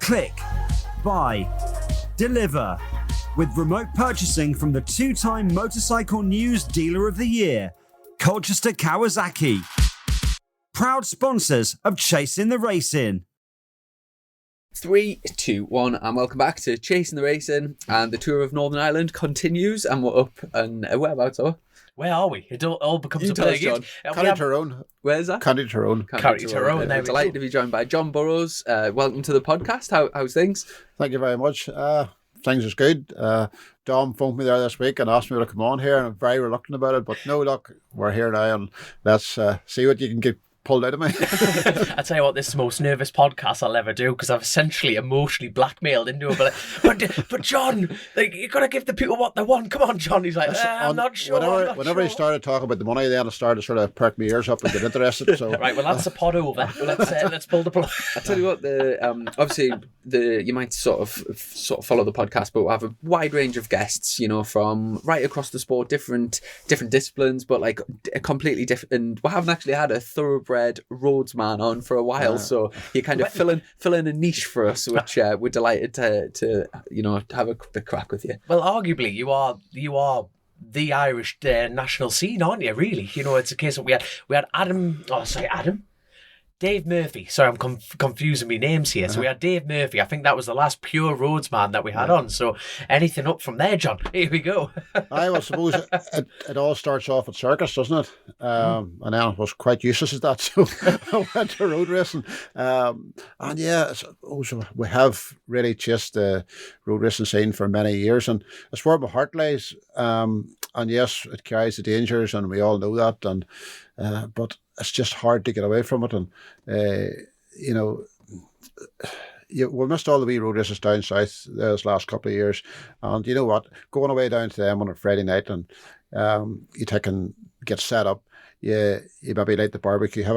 click, buy, deliver. With remote purchasing from the 2-time Motorcycle News Dealer of the Year, Colchester Kawasaki. Proud sponsors of Chasing the Racing. 3, 2, 1, and welcome back to Chasing the Racing. And the tour of Northern Ireland continues, and we're up and whereabouts are we? Where are we? It all becomes You a tell us, big. John. County Tyrone. Where's that? County Tyrone. County Tyrone, there We're we delighted go. to be joined by John Burrows. Welcome to the podcast. How's things? Thank you very much. Things is good. Dom phoned me there this week and asked me to come on here, and I'm very reluctant about it. But no, look, we're here now, and let's see what you can get pulled out of me. I tell you what, this is the most nervous podcast I'll ever do because I've essentially emotionally blackmailed into it. But John, like, you got to give the people what they want. Come on, John. He's like, I'm not sure. Whenever he started talking about the money, then I started to sort of perk my ears up and get interested. So right, well, that's the pod over. Let's pull the plug. I tell you what, obviously you might sort of follow the podcast, but we'll have a wide range of guests, from right across the sport, different disciplines, but like a completely different. And we haven't actually had a thoroughbred roadsman on for a while, so you kind of fill in a niche for us, which we're delighted to have a quick crack with you. Well, arguably, you are the Irish national scene, aren't you? Really, it's a case of we had Adam. Oh, sorry, Adam. Dave Murphy. Sorry, I'm confusing my names here. So we had Dave Murphy. I think that was the last pure roadsman that we had on. So anything up from there, John? Here we go. I suppose it all starts off at circus, doesn't it? And then I was quite useless at that, so I went to road racing. And yeah, also we have really chased the road racing scene for many years, and it's where my heart lies. And yes, it carries the dangers, and we all know that. And but it's just hard to get away from it, and we missed all the wee road races down south those last couple of years, and you know what? Going away down to them on a Friday night, and you take and get set up. You maybe light the barbecue, have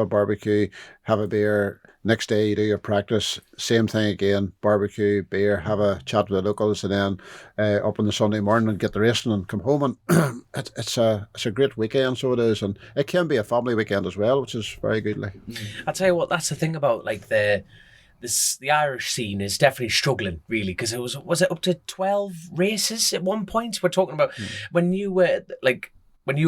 a beer. Next day you do your practice, same thing again, barbecue, beer, have a chat with the locals, and then up on the Sunday morning and get the racing and come home. And it's a great weekend, so it is, and it can be a family weekend as well, which is very good. Like, I tell you what, that's the thing about like the Irish scene is definitely struggling, really, because was it up to 12 races at one point? We're talking about when you were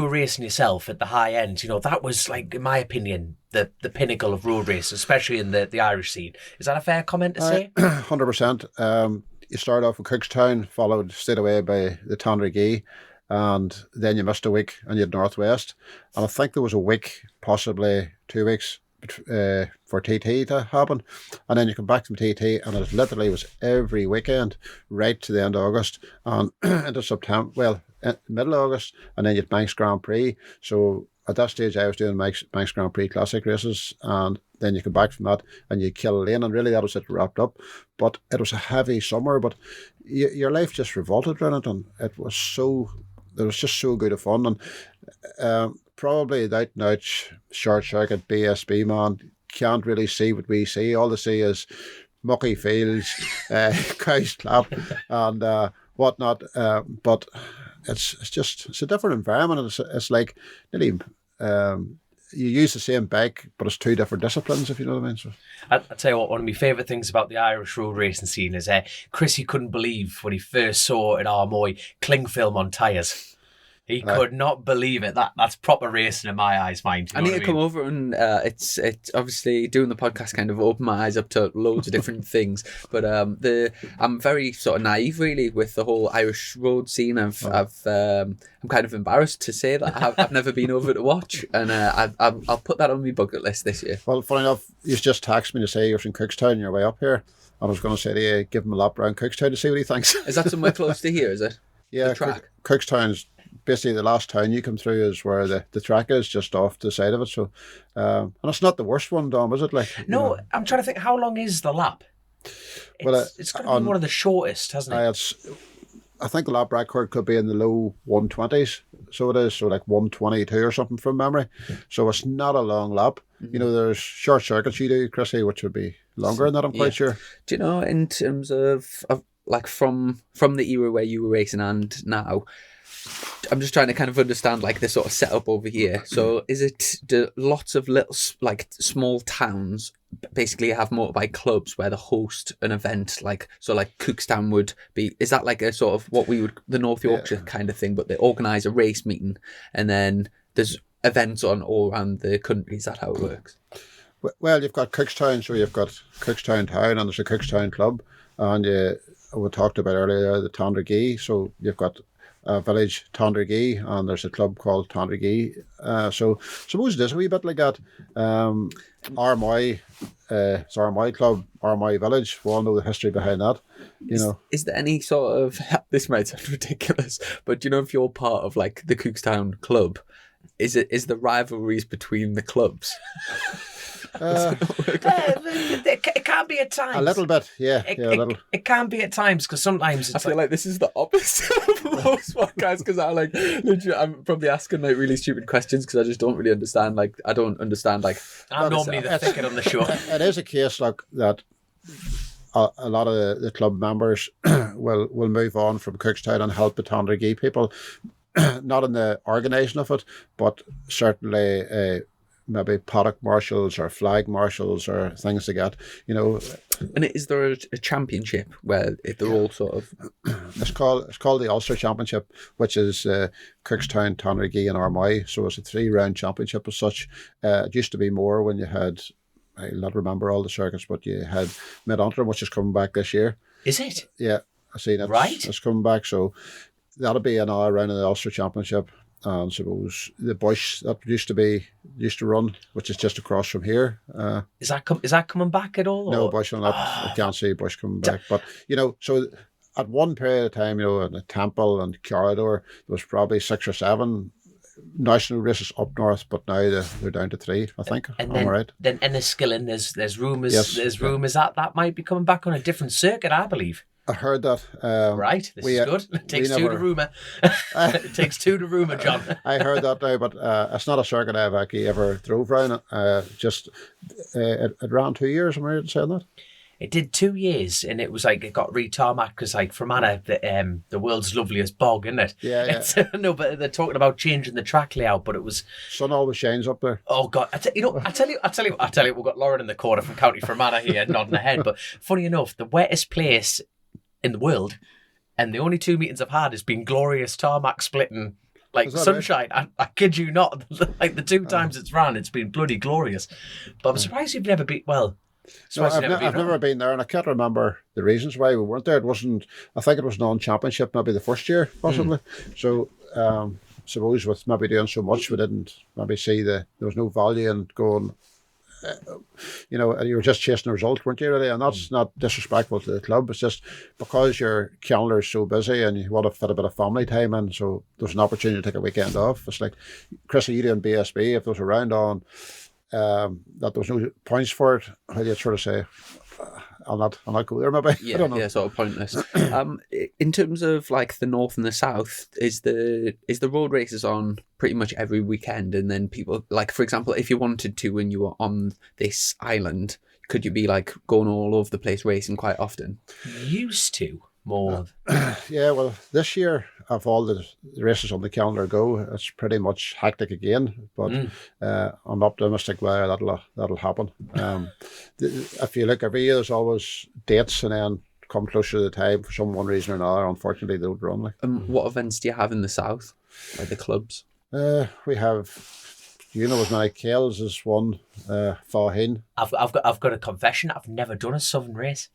racing yourself at the high end, that was, like, in my opinion, the pinnacle of road races, especially in the Irish scene. Is that a fair comment to say? 100%. You start off in Cookstown, followed straight away by the Tandragee, and then you missed a week and you had Northwest. And I think there was a week, possibly 2 weeks, for TT to happen, and then you come back from TT, and it literally was every weekend right to the end of August and into September, middle of August, and then you had Manx Grand Prix. So at that stage I was doing Manx Grand Prix classic races, and then you come back from that and you kill a lane, and really that was it wrapped up. But it was a heavy summer, but your life just revolted around it, and it was just so good of fun. And probably that out short circuit BSB man can't really see what we see. All they see is mucky fields, cows clap, and whatnot. But it's a different environment. It's like nearly you use the same bike, but it's two different disciplines, if you know what I mean. So I tell you what, one of my favourite things about the Irish road racing scene is Chrissy couldn't believe when he first saw at Armoy cling film on tyres. He could not believe it. That's proper racing in my eyes, mind. I need to come over, and it's obviously doing the podcast kind of opened my eyes up to loads of different things. But I'm very sort of naive really with the whole Irish road scene. I'm kind of embarrassed to say that I've never been over to watch, and I'll put that on my bucket list this year. Well, funny enough, you just texted me to say you're from Cookstown on your way up here. I was going to say to you, give him a lap around Cookstown to see what he thinks. Is that somewhere close to here? Is it? Yeah, the track. Cookstown's basically the last town you come through is where the track is, just off the side of it. So, and it's not the worst one, Dom, is it? No, I'm trying to think. How long is the lap? It's going to be one of the shortest, hasn't it? I think the lap record could be in the low 120s. So it is, so like 122 or something from memory. So it's not a long lap. Mm-hmm. There's short circuits you do, Chrissy, which would be longer than that, I'm quite sure. Do you know, in terms of like from the era where you were racing and now, I'm just trying to kind of understand like the sort of setup over here. So do lots of little like small towns basically have motorbike clubs where they host an event like Cookstown would be? Is that like a sort of what we would the North Yorkshire kind of thing, but they organise a race meeting and then there's events on all around the country? Is that how it works? Well, you've got Cookstown, so you've got Cookstown Town, and there's a Cookstown Club, and we talked about earlier the Tandragee, so you've got a village Tandragee, and there's a club called Tandragee. So suppose it is a wee bit like that. Armoy, it's Armoy Club, Armoy Village. We all know the history behind that. Is there any sort of, this might sound ridiculous, but do you know if you're part of like the Cookstown Club, is the rivalries between the clubs? It can be at times. A little bit, yeah. A little. It can be at times because sometimes it's I feel like this is the opposite of most podcasts because I like literally, I'm probably asking like really stupid questions because I just don't really understand. Like I don't understand. Like I'm normally the thicket on the show. It is a case like that. A lot of the club members will move on from Cookstown and help the Tandragee people, not in the organising of it, but certainly. Maybe paddock marshals or flag marshals or things like that, And is there a championship where if they're all sort of? It's called the Ulster Championship, which is Cookstown, Tandragee, and Armagh. So it's a 3-round championship as such. It used to be more when you had. I'll not remember all the circuits, but you had Mid-Antrim, which is coming back this year. Is it? Yeah, I seen it. Right, it's coming back. So that'll be another round of the Ulster Championship. And suppose the Bush that used to run, which is just across from here. Is that coming back at all? No, Bush will not. I can't see Bush coming back. But so at one period of time, in the Temple and Corridor, there was probably 6 or 7 national races up north, but now they're down to 3. I think. And I'm right. Then Enniskillen, there's rumours. Yes, there's rumours that might be coming back on a different circuit, I believe. I heard that. Right, this is good. It takes 2 to rumour. It takes 2 to rumour, John. I heard that now, but it's not a circuit I've actually ever drove around. It ran 2 years. Am I right in saying that? It did 2 years, and it was like it got re-tarmac because, like, Fermanagh, the world's loveliest bog, isn't it? Yeah. No, but they're talking about changing the track layout, but it was sun always shines up there. Oh God! I tell you, we've got Lauren in the corner from County Fermanagh here nodding her head. But funny enough, the wettest place in the world, and the only 2 meetings I've had has been glorious tarmac splitting, like sunshine. Right? I kid you not. Like the 2 times it's ran, it's been bloody glorious. But I'm surprised you've never been. Well, no, I've never been there, and I can't remember the reasons why we weren't there. It wasn't. I think it was non-championship, maybe the first year, possibly. So, suppose with maybe doing so much, we didn't maybe see there was no value in going. You were just chasing a result, weren't you, really? And that's not disrespectful to the club. It's just because your calendar is so busy and you want to fit a bit of family time in, so there's an opportunity to take a weekend off. It's like, Chris, you doing BSB, if there was a round on that there was no points for it, how do you sort of say, I'll not go there maybe? Yeah, I don't know. Yeah, sort of pointless. In terms of like the north and the south, is the road races on pretty much every weekend? And then people, like for example, if you wanted to when you were on this island, could you be like going all over the place racing quite often? Used to more. Yeah, well, this year of all the races on the calendar go, it's pretty much hectic again. But I'm optimistic that'll happen. If you look every year, there's always dates, and then come closer to the time for some one reason or another. Unfortunately, they don't run. Like. What events do you have in the south, like the clubs? We have. As many Kells as one, Faugheen. I've got a confession. I've never done a southern race.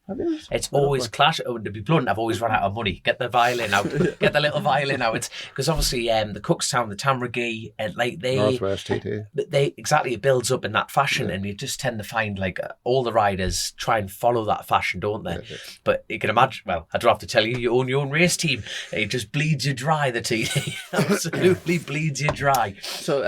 It's always clash. To be blunt, I've always run out of money. Get the violin out. Get the little violin out. It's because obviously the Cookstown, the Tandragee, and like Northwest TT. They exactly, it builds up in that fashion, and you just tend to find like all the riders try and follow that fashion, don't they? Yeah. But you can imagine. Well, I don't have to tell you. You own your own race team. It just bleeds you dry. The TT absolutely bleeds you dry. So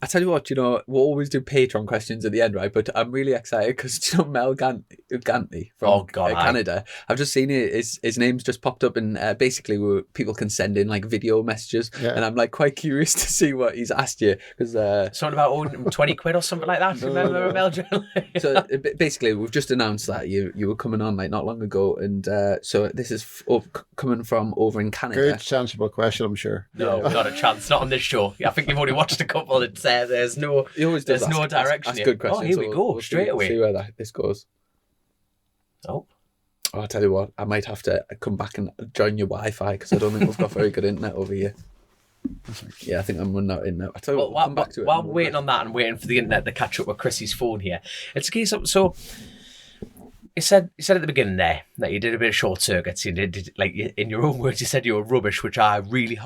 I tell you what. We'll always do Patreon questions at the end, right? But I'm really excited because Mel Ganty from Oh, God, aye. Canada. I've just seen it. His name's just popped up, and basically people can send in like video messages, and I'm like quite curious to see what he's asked you because something about owing him 20 quid or something like that. Remember, Mel? So basically, we've just announced that you were coming on like not long ago, and so this is coming from over in Canada. Good, sensible question, I'm sure. No, not a chance. Not on this show. I think you've only watched a couple. It's there's no direction. That's good question. Oh, here we go. We'll straight away. See where this goes. Oh, I'll tell you what. I might have to come back and join your Wi-Fi because I don't think we've got very good internet over here. Yeah, I think I'm running out of internet. I'll tell you what. We'll come back to it. While I'm waiting on that and waiting for the internet to catch up with Chrissy's phone here, it's a case of so. You said at the beginning there that you did a bit of short circuits. You did like in your own words. You said you were rubbish, which I really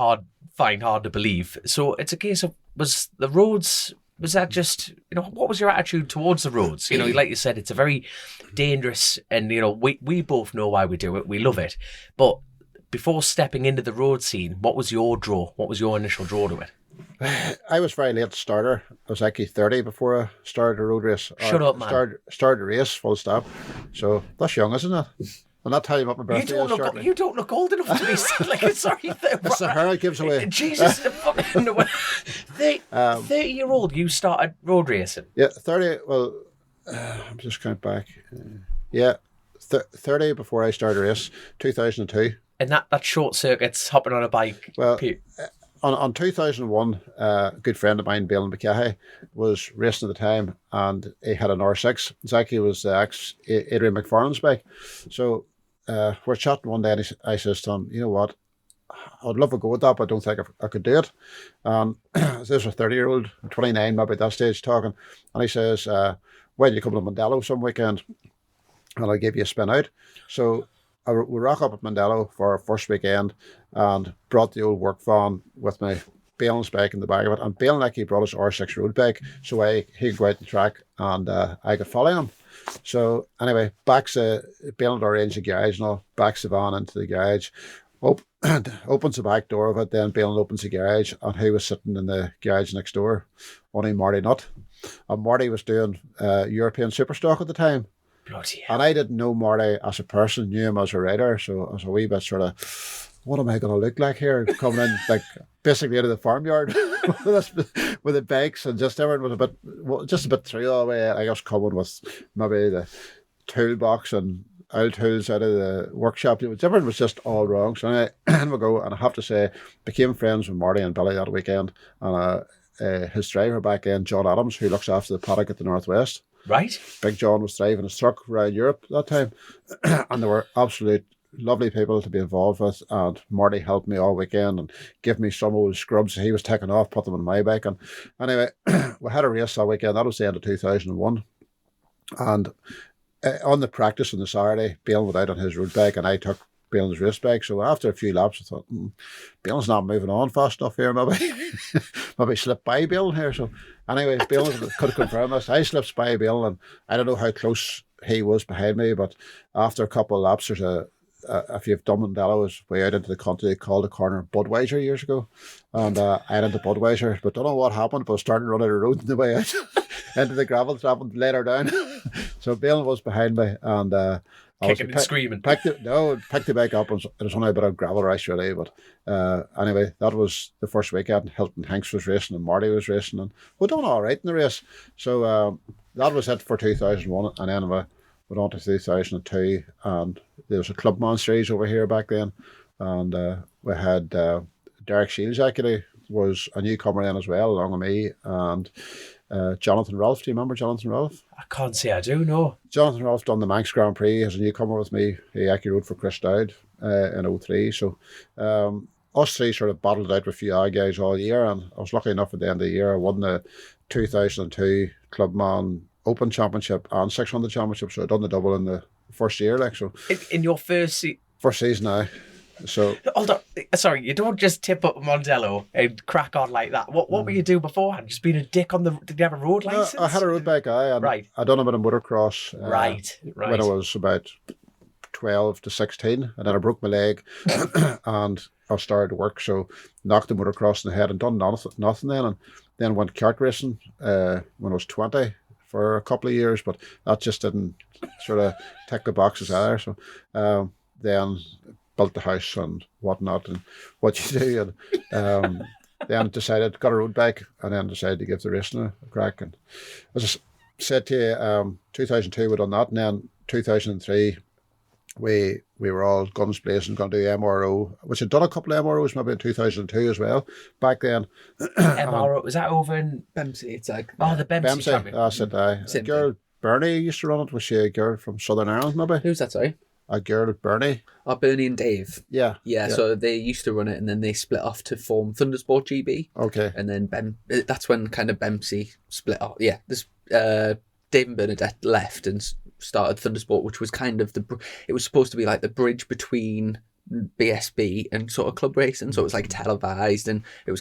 find hard to believe. So it's a case of was the roads. Was that just what was your attitude towards the roads? Like you said, it's a very dangerous, and we both know why we do it. We love it, but before stepping into the road scene, what was your draw? What was your initial draw to it? I was very late starter. I was actually 30 before I started a road race. Shut up, man. Started a race, full stop. So that's young, isn't it? I'm not telling you what my birthday is. You don't look old enough to be like, sorry. That's the hair it gives away. Jesus. 30-year-old, you started road racing? Yeah, 30. Well, I'm just counting back. 30 before I started a race, 2002. And that short circuits, hopping on a bike. Well, on 2001, a good friend of mine, Bill McCahey, was racing at the time, and he had an R6. Exactly, was the Adrian McFarlane's bike. So we're chatting one day, and I says to him, "You know what? I'd love to go with that, but I don't think I could do it." And this was a 30-year-old, 29 maybe at that stage, talking, and he says, "When you come to Mondello some weekend, and I'll give you a spin out." So we rock up at Mondello for our first weekend and brought the old work van with my Balin's bike in the back of it. And Balin actually brought his R6 road bike so he could go out the track and I could follow him. So anyway, Balin arranged the garage and all, backs the van into the garage, opens the back door of it, then Balin opens the garage, and he was sitting in the garage next door, only Marty Nutt. And Marty was doing European Superstock at the time. Bloody hell. And I didn't know Marty as a person, knew him as a rider, so I was a wee bit sort of, what am I going to look like here? Coming in, like, basically out of the farmyard with the bikes, and just everyone was a bit through all the way. I was coming with maybe the toolbox and old tools out of the workshop. Everyone was just all wrong. So I we go, and I have to say, became friends with Marty and Billy that weekend, and his driver back then, John Adams, who looks after the paddock at the Northwest. Right. Big John was driving his truck around Europe that time, and they were absolute lovely people to be involved with. And Marty helped me all weekend and gave me some old scrubs he was taking off, put them on my bike. And anyway, we had a race that weekend. That was the end of 2001. And on the practice on the Saturday, Bale went out on his road bike and I took Balin's race bike. So after a few laps, I thought, Balin's not moving on fast enough here. Maybe slip by Balin here. So anyway, Balin could confirm this. I slipped by Balin, and I don't know how close he was behind me, but after a couple of laps, there's if you've done Mondello, was way out into the country called the corner Budweiser years ago, and I had into Budweiser, but don't know what happened, but I was starting to run out of road on the way out into the gravel trap and later down. So Balin was behind me, and kicking and screaming. Picked the bike up, and it was only a bit of gravel race really, but anyway, that was the first weekend. Hilton Hanks was racing and Marty was racing, and we done all right in the race. So that was it for 2001, and then we went on to 2002, and there was a Clubman series over here back then, and we had Derek Shields actually was a newcomer then as well, along with me, and Jonathan Rolfe. Do you remember Jonathan Rolfe? I can't say I do, no. Jonathan Rolfe done the Manx Grand Prix as a newcomer with me. He actually rode for Chris Dowd in 03. So us three sort of battled out with a few other guys all year, and I was lucky enough at the end of the year. I won the 2002 Clubman Open Championship and 600 Championship, so I done the double in the first year. In your first season now. So hold on, sorry, you don't just tip up Mondello and crack on like that. What were you doing beforehand? Just being a dick on the? Did you have a road license? I had a road bike, right. I done a bit of motocross. Right. When I was about 12 to 16, and then I broke my leg, and I started to work. So knocked the motocross in the head and done nothing then, and then went kart racing when I was 20 for a couple of years, but that just didn't sort of tick the boxes either. So then built the house and whatnot and what you do. And then decided, got a road bike, and then decided to give the racing a crack. And as I said to you, 2002 we done that, and then 2003 we were all guns blazing, going to do MRO, which had done a couple of MROs maybe in 2002 as well back then. MRO, was that over in Bempsey, it's like the Bempsey Champion? I said, a Same girl, Bernie used to run it. Was she a girl from Southern Ireland maybe? who's that? Sorry, A girl, Bernie. Bernie and Dave. Yeah. Yeah, so they used to run it, and then they split off to form Thundersport GB, Okay. and then that's when kind of Bempsey split off. Yeah, this Dave and Bernadette left and started Thundersport, which was kind of it was supposed to be like the bridge between BSB and sort of club racing, so it was like televised, and it was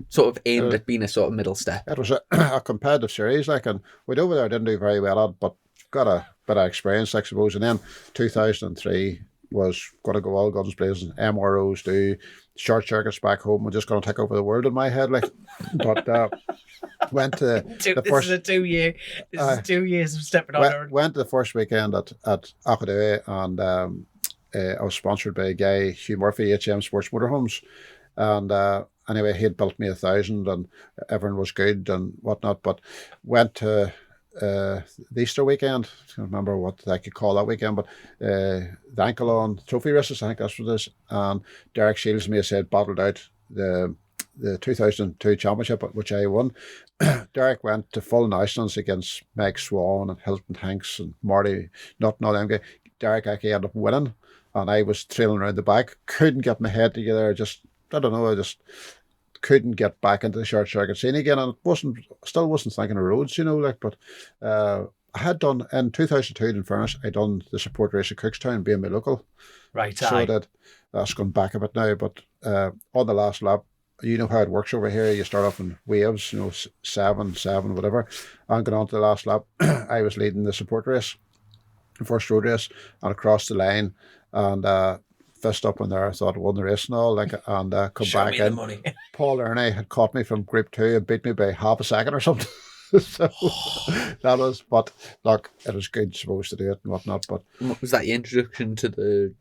sort of aimed at being a sort of middle step. It was a competitive series, like, and we over there didn't do very well at it, but got a bit of experience, I suppose. And then 2003 was going to go all guns blazing, MROs, do short circuits back home. We're just going to take over the world in my head, like. But went to the first. This is 2 year. This is 2 years of stepping on. Went to the first weekend at Akadue, and I was sponsored by a guy, Hugh Murphy, HM Sports Motorhomes, and anyway, he had built me 1,000, and everyone was good and whatnot. But went to the Easter weekend. I can't remember what I could call that weekend, but the Ankle-On trophy races, I think that's what it is. And Derek Shields and me said battled out the 2002 championship, which I won. Derek went to full nationals against Meg Swan and Hilton Hanks and Marty, not them guy. Derek actually ended up winning, and I was trailing around the back. Couldn't get my head together. I just couldn't get back into the short circuit scene again, and still wasn't thinking of roads, But I had done in 2002. In fairness, I done the support race at Cookstown, being my local. Right. So I did. That's gone back a bit now, but on the last lap, you know how it works over here. You start off in waves, 7, whatever. And going on to the last lap, I was leading the support race, the first road race, and across the line, and fist up in there. I thought I won the race and all, and come Show back me the in. money. Paul Ernie had caught me from Group 2 and beat me by half a second or something. So that was, but look, it was good, supposed to do it and whatnot. But Was that your introduction to the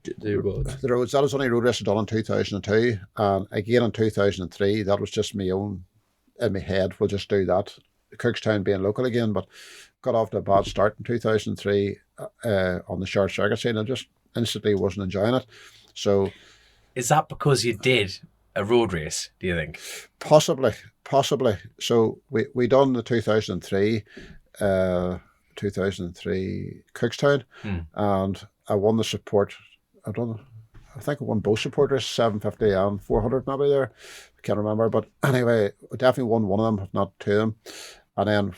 roads? the roads, that was only road race I done in 2002, and again in 2003. That was just my own in my head. We'll just do that. Cookstown being local again, but got off to a bad start in 2003 on the short circuit scene. I just instantly wasn't enjoying it. So Is that because you did a road race, do you think? Possibly. So we done the 2003 Cookstown, and I won the support. I think I won both support races, 750 and 400 maybe there. I can't remember, but anyway, I definitely won one of them, if not two of them. And then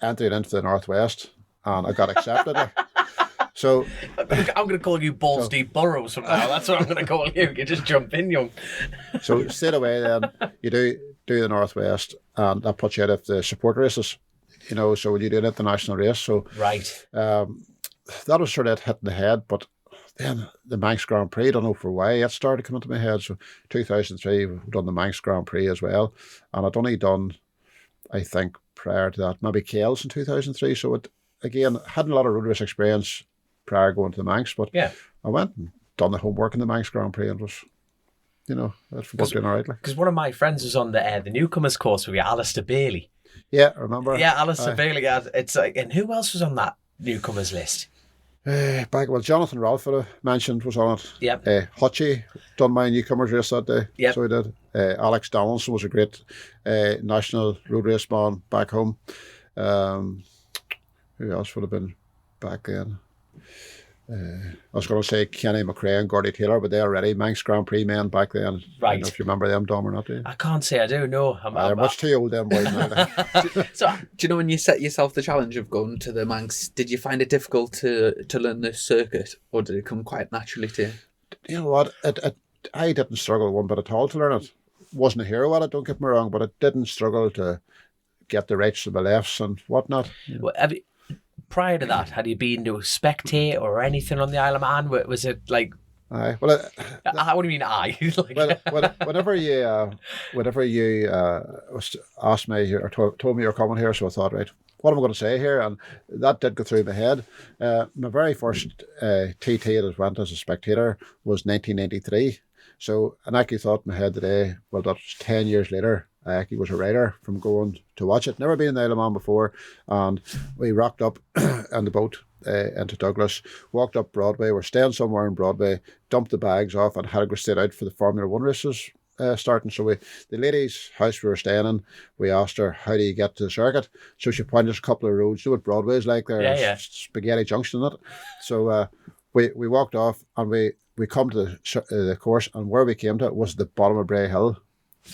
entered into the Northwest, and I got accepted. So I'm going to call you Balls Deep Burrows from now. That's what I'm going to call you. You just jump in, young. So straight away then, you do the Northwest, and that puts you out of the support races, so when you do an international race. So Right. that was sort of hitting the head, but then the Manx Grand Prix, I don't know for why, it started coming to my head. So 2003, we've done the Manx Grand Prix as well, and I'd only done, I think, prior to that, maybe Kales in 2003. So it, again, hadn't a lot of road race experience prior going to the Manx, but Yeah. I went and done the homework in the Manx Grand Prix, and it was, that's worked in all right. Because one of my friends was on the newcomers course with you, Alistair Bailey. Yeah, I remember. Yeah, Alistair Bailey. It's like, and who else was on that newcomers list? Jonathan Rolfe I mentioned was on it. Yep. Hutchie done my newcomers race that day. Yep. So he did. Alex Donaldson was a great national road race man back home. Who else would have been back then? I was going to say Kenny McRae and Gordy Taylor, but they already Manx Grand Prix men back then. Right. I don't know if you remember them, Dom, or not, do you? I can't say I do, no. They're much too old, them boys now. So, Do you know when you set yourself the challenge of going to the Manx, did you find it difficult to learn the circuit, or did it come quite naturally to you? You know what? I didn't struggle one bit at all to learn it. Wasn't a hero at it, don't get me wrong, but I didn't struggle to get the rights and the lefts and whatnot. well, prior to that, had you been to spectate or anything on the Isle of Man? Was it like... Aye. Well, what do you mean, I? whenever you asked me or told me you're coming here, so I thought, right, what am I going to say here? And that did go through my head. My very first TT that went as a spectator was 1993. So, and I actually thought in my head today, well, that's 10 years later. I actually was a writer from going to watch it. Never been in the Isle of Man before. And we rocked up on the boat into Douglas, walked up Broadway. We're staying somewhere in Broadway, dumped the bags off and had to go straight out for the Formula One races starting. So the lady's house we were staying in, we asked her, how do you get to the circuit? So she pointed us a couple of roads. You know what Broadway is like there? Yeah. Spaghetti Junction in it. So we walked off and we come to the course, and where we came to it was the bottom of Bray Hill.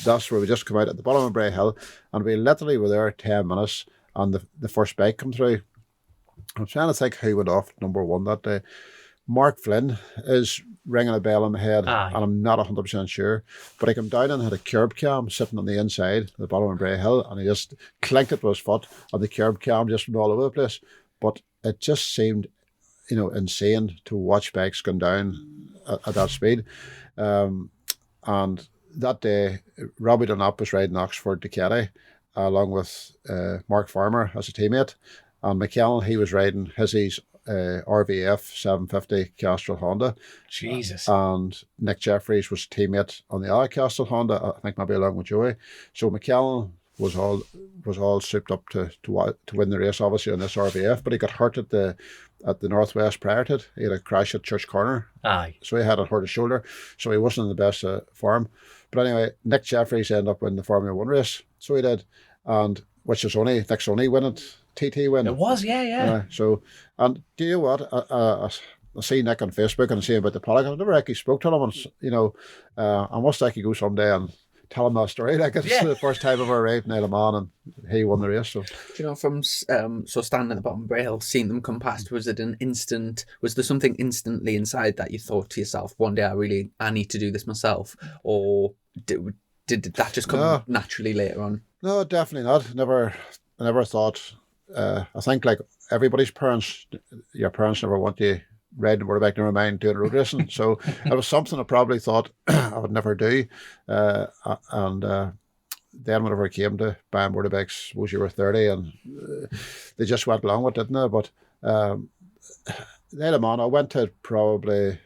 That's where we just come out at the bottom of Bray Hill, and we literally were there 10 minutes, and the first bike come through. I'm trying to think who went off number one that day. Mark Flynn is ringing a bell in my head, and I'm not 100% sure. But he came down and had a curb cam sitting on the inside, at the bottom of Bray Hill, and he just clinked it with his foot, and the curb cam just went all over the place. But it just seemed, insane to watch bikes going down at that speed. And that day, Robbie Dunlop was riding Oxford to Kerry, along with Mark Farmer as a teammate. And McKellen, he was riding his RVF 750 Castrol Honda. Jesus. And Nick Jeffries was teammate on the other Castrol Honda, I think maybe along with Joey. So McKellen was all souped up to win the race, obviously, on this RVF, but he got hurt at the Northwest prior to it. He had a crash at Church Corner. Aye. So he had hurt his shoulder, so he wasn't in the best form. But anyway, Nick Jeffries ended up winning the Formula One race. So he did, and which is Nick's only win it, TT win. It was, yeah. So, and do you know what? I see Nick on Facebook and I see him about the paddock. I never actually spoke to him, and I must actually go someday and tell him that story. Like, it's the first time I've ever arrived in Isle of Man, and he won the race. So, do you know, from so standing at the bottom of Bray Hill, seeing them come past, was there something instantly inside that you thought to yourself, one day I need to do this myself, or did that just come naturally later on? No, definitely not. I never thought. I think like everybody's parents, your parents never want you riding a motorbike, never mind doing road racing. So it was something I probably thought I would never do. And then whenever it came to buying motorbikes, suppose you were 30, and they just went along with it, didn't they? But the Isle of Man, I went to probably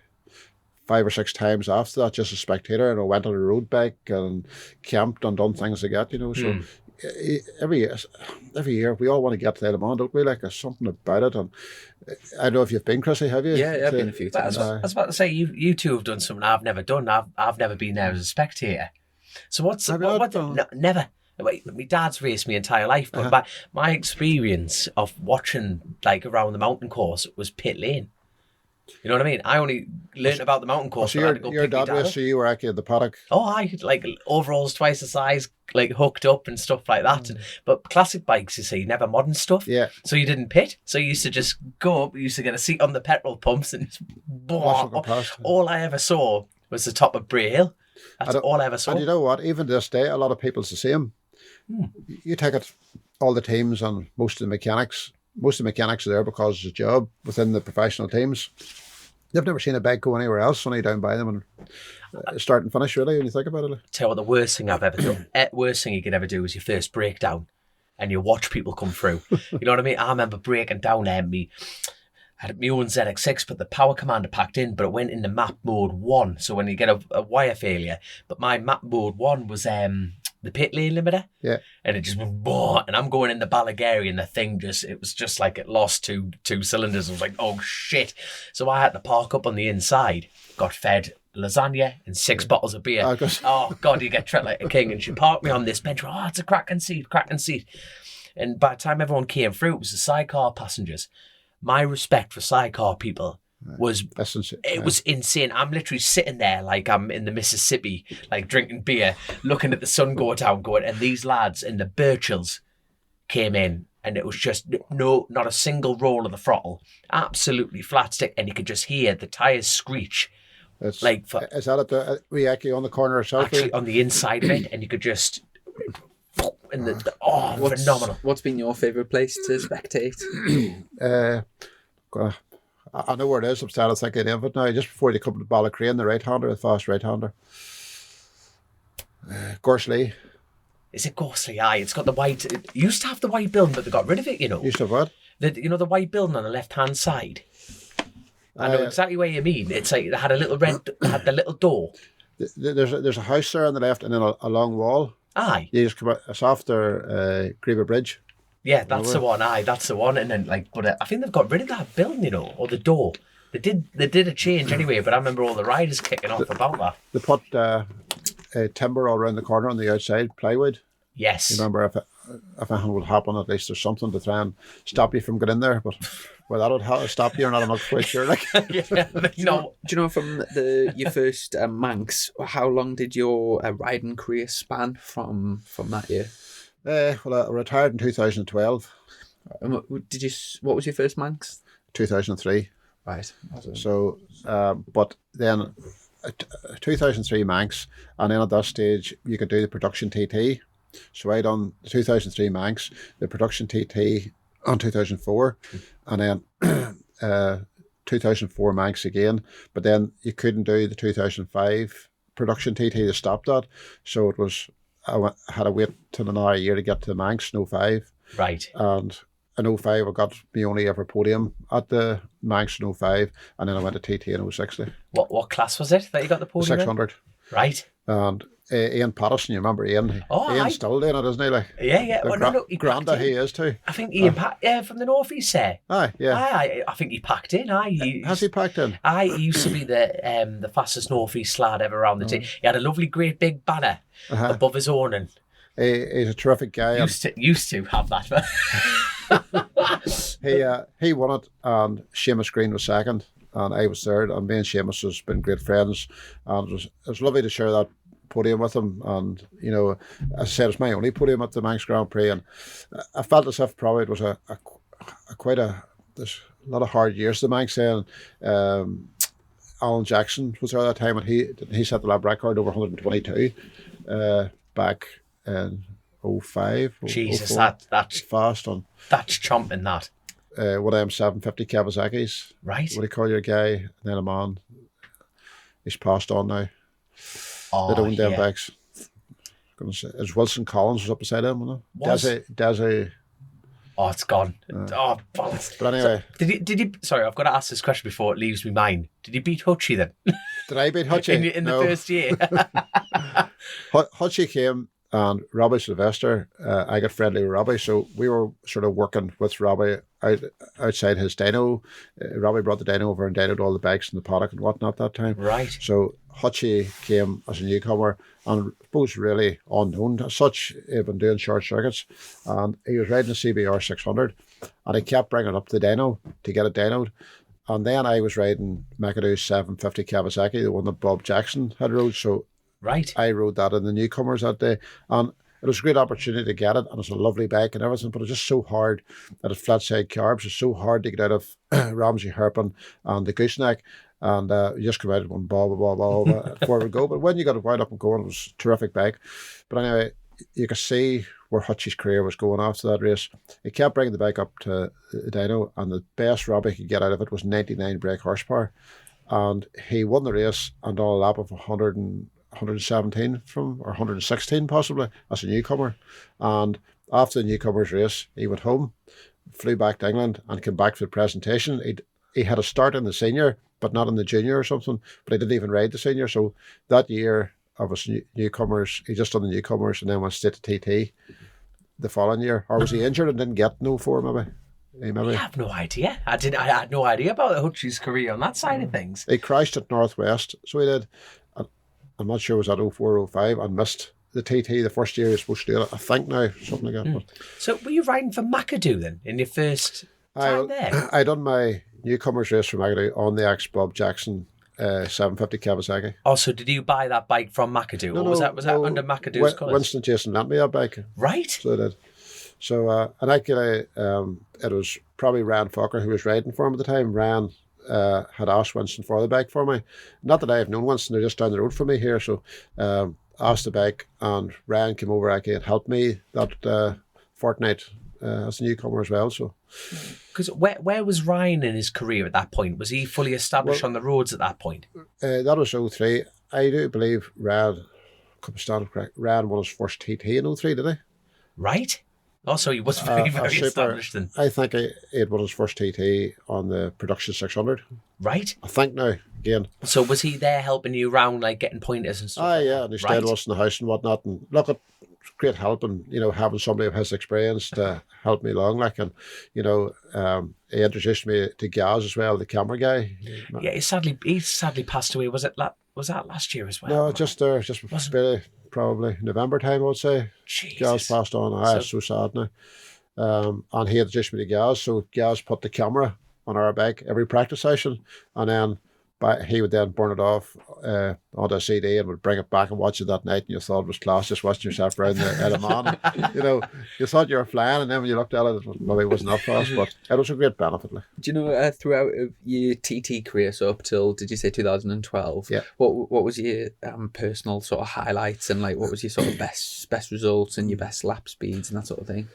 5 or 6 times after that, just a spectator, and I went on a road bike and camped and done things like that, So every year we all want to get to the Isle of Man, don't we? Like, there's something about it. And I don't know if you've been, Chrissy, have you? Yeah, I've been a few times. I was about to say, you two have done something I've never done. I've never been there as a spectator. So never. My dad's raced my entire life, but my experience of watching like around the mountain course was pit lane. You know what I mean? I only learned about the mountain course. So your dad raced, so you were actually at the paddock. Oh, I like overalls twice the size, like hooked up and stuff like that. But classic bikes, you see, never modern stuff. Yeah. So you didn't pit. So you used to just go up. You used to get a seat on the petrol pumps and just, all I ever saw was the top of Bray Hill. That's all I ever saw. And you know what? Even to this day, a lot of people's the same. You take it, all the teams and most of the mechanics are there because it's a job within the professional teams. They've never seen a bike go anywhere else, only down by them and start and finish, really, when you think about it. Tell you what, the worst thing I've ever done, worst thing you could ever do is your first breakdown and you watch people come through. You know what I mean? I remember breaking down I had my own ZX6, but the power commander packed in, but it went into map mode 1. So when you get a wire failure, but my map mode 1 was the pit lane limiter. Yeah. And it just went, and I'm going in the Balagary and the thing it was just like it lost two cylinders. I was like, oh shit. So I had to park up on the inside, got fed lasagna and 6 bottles of beer. Oh God, you get treated like a king. And she parked me on this bench. Oh, it's a cracking seat. And by the time everyone came through, it was the sidecar passengers. My respect for sidecar people was insane. I'm literally sitting there like I'm in the Mississippi, like drinking beer, looking at the sun go down, and these lads in the Birchills came in, and it was just not a single roll of the throttle, absolutely flat stick, and you could just hear the tyres screech. Is that at the actually on the corner itself? Actually on the inside of it, and you could just. Phenomenal. What's been your favourite place to spectate? I know where it is. I'm starting to think of it now. Just before they come to Ballacrane, the fast right-hander. Gorsley. Is it ghostly? Aye, it's got the white. It used to have the white building, but they got rid of it. Used to have what? The white building on the left hand side. I know exactly what you mean. It's like they had a little had the little door. There's a house there on the left, and then a long wall. Aye. You just come out. It's after Greba Bridge. Yeah, that's the one. Aye, that's the one. And then but I think they've got rid of that building, or the door. They did a change anyway, but I remember all the riders kicking off about that. They put timber all around the corner on the outside, plywood. Yes. You remember if anything would happen, at least there's something to try and stop you from getting in there. But that would stop you or not, I'm not quite sure. Like, yeah, do you know from your first Manx, how long did your riding career span from that year? Well, I retired in 2012. What was your first Manx? 2003. Right. So, but then 2003 Manx, and then at that stage you could do the production TT. So I done the 2003 Manx, the production TT on 2004, and then 2004 Manx again. But then you couldn't do the 2005 production TT. They stopped that, so it was I had to wait till another year to get to the Manx in 05. Right. And in 05 I got my only ever podium at the Manx in 05, and then I went to TT in 06. What class was it that you got the podium 600. in? Right. And Ian Patterson, you remember Ian? Oh, Ian's still doing it, isn't he? Like, yeah. Well, he Granda he is too. I think Ian from the North East there. Aye, yeah. I think he packed in. Has he packed in? Aye, he used to be the fastest North East lad ever around the team. He had a lovely, great big banner above his awning. He's a terrific guy. Used to have that. He won it, and Seamus Green was second, and I was third. And me and Seamus has been great friends, and it was lovely to share that podium with him. And as I said, it's my only podium at the Manx Grand Prix, and I felt as if probably it was there's a lot of hard years the Manx then. Alan Jackson was there at that time, and he set the lap record over 122 back in 05. Jesus, 04. that's fast on. That's chomping that. What I'm 750 Kawasaki's. Right. What do you call your guy? And then a man. He's passed on now. They don't them bikes. Gonna say, is Wilson Collins was up beside him, wasn't it? Desi. Oh, it's gone. But anyway. So, did he? Sorry, I've got to ask this question before it leaves me mind. Did he beat Hutchie then? Did I beat Hutchie? in the first year. Hutchie came, and Robbie Sylvester, I got friendly with Robbie, so we were sort of working with Robbie outside his dyno. Robbie brought the dyno over and dynoed all the bikes in the paddock and whatnot that time. Right. So Hutchie came as a newcomer, and I suppose really unknown as such. He'd been doing short circuits, and he was riding a CBR 600, and he kept bringing up the dyno to get it dynoed. And then I was riding McAdoo's 750 Kawasaki, the one that Bob Jackson had rode. So right. I rode that in the newcomers that day, and it was a great opportunity to get it, and it's a lovely bike and everything, but it's just so hard that it's flat side carbs. It's so hard to get out of Ramsey Herpin and the gooseneck, and you just come out and blah before we go. But when you got it wound up and going, it was a terrific bike. But anyway, you could see where Hutchie's career was going after that race. He kept bringing the bike up to the dyno, and the best Robbie could get out of it was 99 brake horsepower, and he won the race and on a lap of 117 or 116 possibly as a newcomer. And after the newcomers race, he went home, flew back to England, and came back for the presentation. He had a start in the senior, but not in the junior or something, but he didn't even ride the senior. So that year of his newcomers, he just done the newcomers and then went straight to TT the following year. Or was he injured and didn't get no 4 maybe? I have no idea. I had no idea about Hutchie's career on that side of things. He crashed at Northwest, so he did. I'm not sure it was at 04, 05, and missed the TT the first year he was supposed to do it, I think now, something like that. But so were you riding for McAdoo then, in your first time there? I done my newcomers race for McAdoo on the ex-Bob Jackson 750 Kawasaki. Oh, so did you buy that bike from McAdoo, or was that under McAdoo's colours? Winston Jason lent me that bike. Right. So I did. So, and actually, it was probably Ryan Fokker who was riding for him at the time. Ryan had asked Winston for the bike for me. Not that I've known Winston, they're just down the road from me here. So asked the bike, and Ryan came over actually and helped me that fortnight as a newcomer as well. So, because where was Ryan in his career at that point? Was he fully established on the roads at that point? That was 03. I do believe Ryan stand correct, ran won his first TT in 03, did he? Right. Also, he was very, A very super, established then. I think he won his first TT on the production 600. Right. I think now, again. So was he there helping you around, like getting pointers and stuff? Like Yeah, that? and he stayed with us in the house and whatnot. And look, it's great help, and having somebody of his experience to help me along, like, and he introduced me to Gaz as well, the camera guy. Yeah, he sadly passed away. Was that last year as well? No, just barely, probably November time, I would say. Jesus. Gaz passed on. It's so sad now. And he introduced me to Gaz, so Gaz put the camera on our bike every practice session, and then he would then burn it off onto a CD and would bring it back and watch it that night, and you thought it was class, just watching yourself around the man. You thought you were flying, and then when you looked at it, maybe it wasn't that fast, but it was a great benefit. Like. Do you know, throughout your TT career, so up till, did you say 2012? Yeah. What was your personal sort of highlights, and like what was your sort of best results and your best lap speeds and that sort of thing?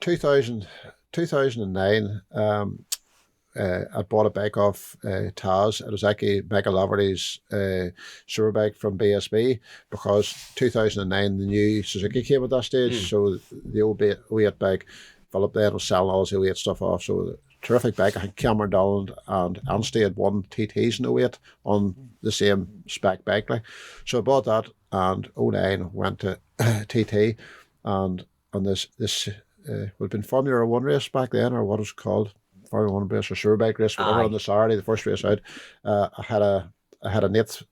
2009, I bought a bike off Taz. It was actually Michael Laverty's super bike from BSB, because 2009 the new Suzuki came at that stage, so the old 08 bike, Philip then was selling all his 08 stuff off, so terrific bike. I think Cameron Dolland and Anstey had won TTs in 08 on the same spec bike. Like. So I bought that, and 09 went to TT, and on this would have been Formula 1 race back then, or what was it called? Formula 1 race or Superbike race, whatever, on the Saturday, the first race out. I had an eighth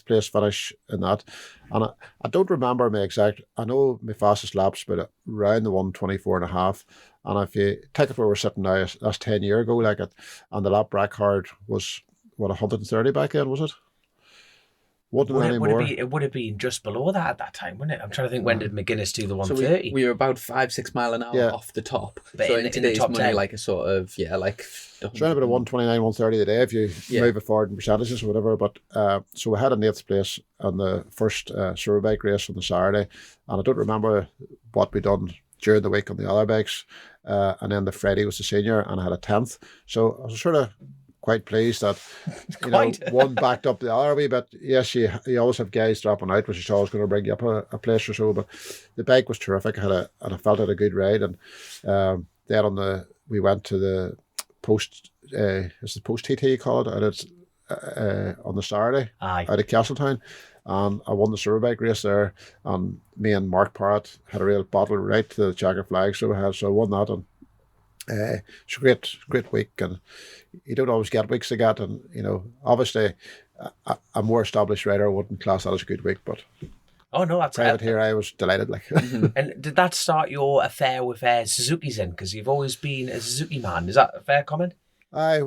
place finish in that, and I don't remember my exact. I know my fastest laps, but around the 1:24.5. And if you take it where we're sitting now, that's 10 years ago, like it, and the lap record was what, 130 back then, was it? It would have been just below that at that time, wouldn't it? I'm trying to think, when did McGuinness do the 130? So we were about 5-6 mile an hour off the top. But so in in today's the top money, 10. like a sort of, like... It's around about a 129, 130 today if you move it forward in percentages or whatever. But so we had an 8th place on the first Superbike race on the Saturday, and I don't remember what we done during the week on the other bikes. And then the Friday was the senior, and I had a 10th. So I was sort of quite pleased that one backed up the other a wee bit. Yes, you always have guys dropping out, which is always going to bring you up a place or so. But the bike was terrific. And I felt it a good ride. And then we went to the post. It's the post TT you call it, and it's on the Saturday out of Castletown. And I won the Superbike race there. And me and Mark Parrott had a real battle right to the checker flag. So I won that. And it's a great week, and you don't always get weeks like that. And obviously, a more established rider wouldn't class that as a good week, but oh no, that's private here. I was delighted. Like, And did that start your affair with Suzuki's then? Because you've always been a Suzuki man. Is that a fair comment? I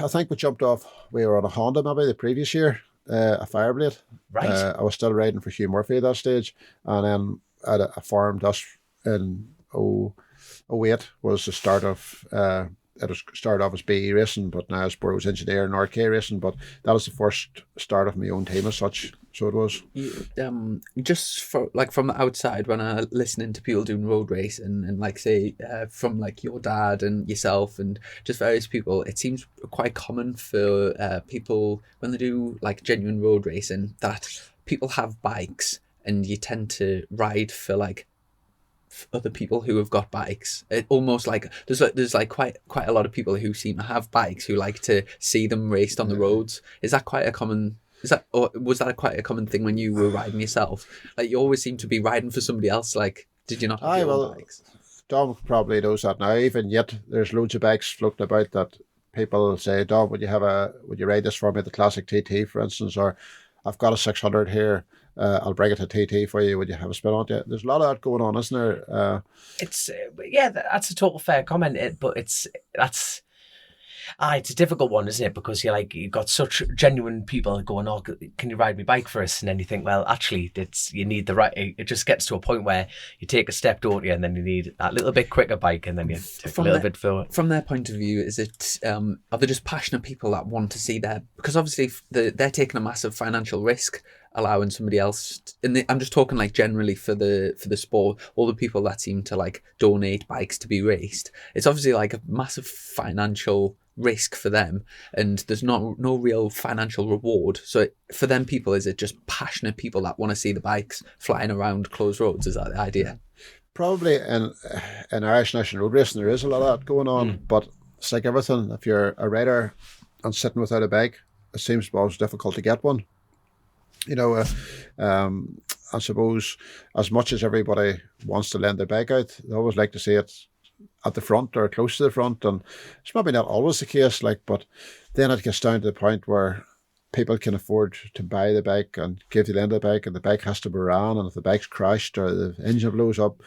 think we jumped off. We were on a Honda maybe the previous year, a Fireblade. Right. I was still riding for Hugh Murphy at that stage, and then I formed us in 08 was the start of it was started off as BE racing, but now as Burrows engineer and RK racing. But that was the first start of my own team as such. So it was. Just for from the outside, when I listening to people doing road race and like say from like your dad and yourself and just various people, it seems quite common for people when they do like genuine road racing that people have bikes and you tend to ride for like other people who have got bikes. It almost like there's quite a lot of people who seem to have bikes who like to see them raced on the roads. Is that quite a common? Or was that quite a common thing when you were riding yourself? Like you always seem to be riding for somebody else. Like, did you not have your own bikes? Dom probably knows that now. Even yet, there's loads of bikes floating about that people say, Dom, would you ride this for me at the Classic TT, for instance, or I've got a 600 here. I'll bring it to TT for you. Would you have a spin on it? There's a lot of that going on, isn't there? It's that's a total fair comment. It's a difficult one, isn't it? Because you've got such genuine people going, "Oh, can you ride my bike for us?" And then you think, well, actually, you need the right. It just gets to a point where you take a step, don't you? And then you need that little bit quicker bike, and then you take a little bit further. From their point of view, is it are they just passionate people that want to see because obviously they're taking a massive financial risk, allowing somebody else, and I'm just talking like generally for the sport, all the people that seem to like donate bikes to be raced. It's obviously like a massive financial risk for them, and there's no real financial reward. So for them people, is it just passionate people that want to see the bikes flying around closed roads? Is that the idea? Probably in Irish national road racing there is a lot of that going on, but it's like everything. If you're a rider and sitting without a bike, it seems always difficult to get one. I suppose as much as everybody wants to lend their bike out, they always like to see it at the front or close to the front, and it's maybe not always the case, but then it gets down to the point where people can afford to buy the bike and give the lend the bike, and the bike has to be ran, and if the bike's crashed or the engine blows up,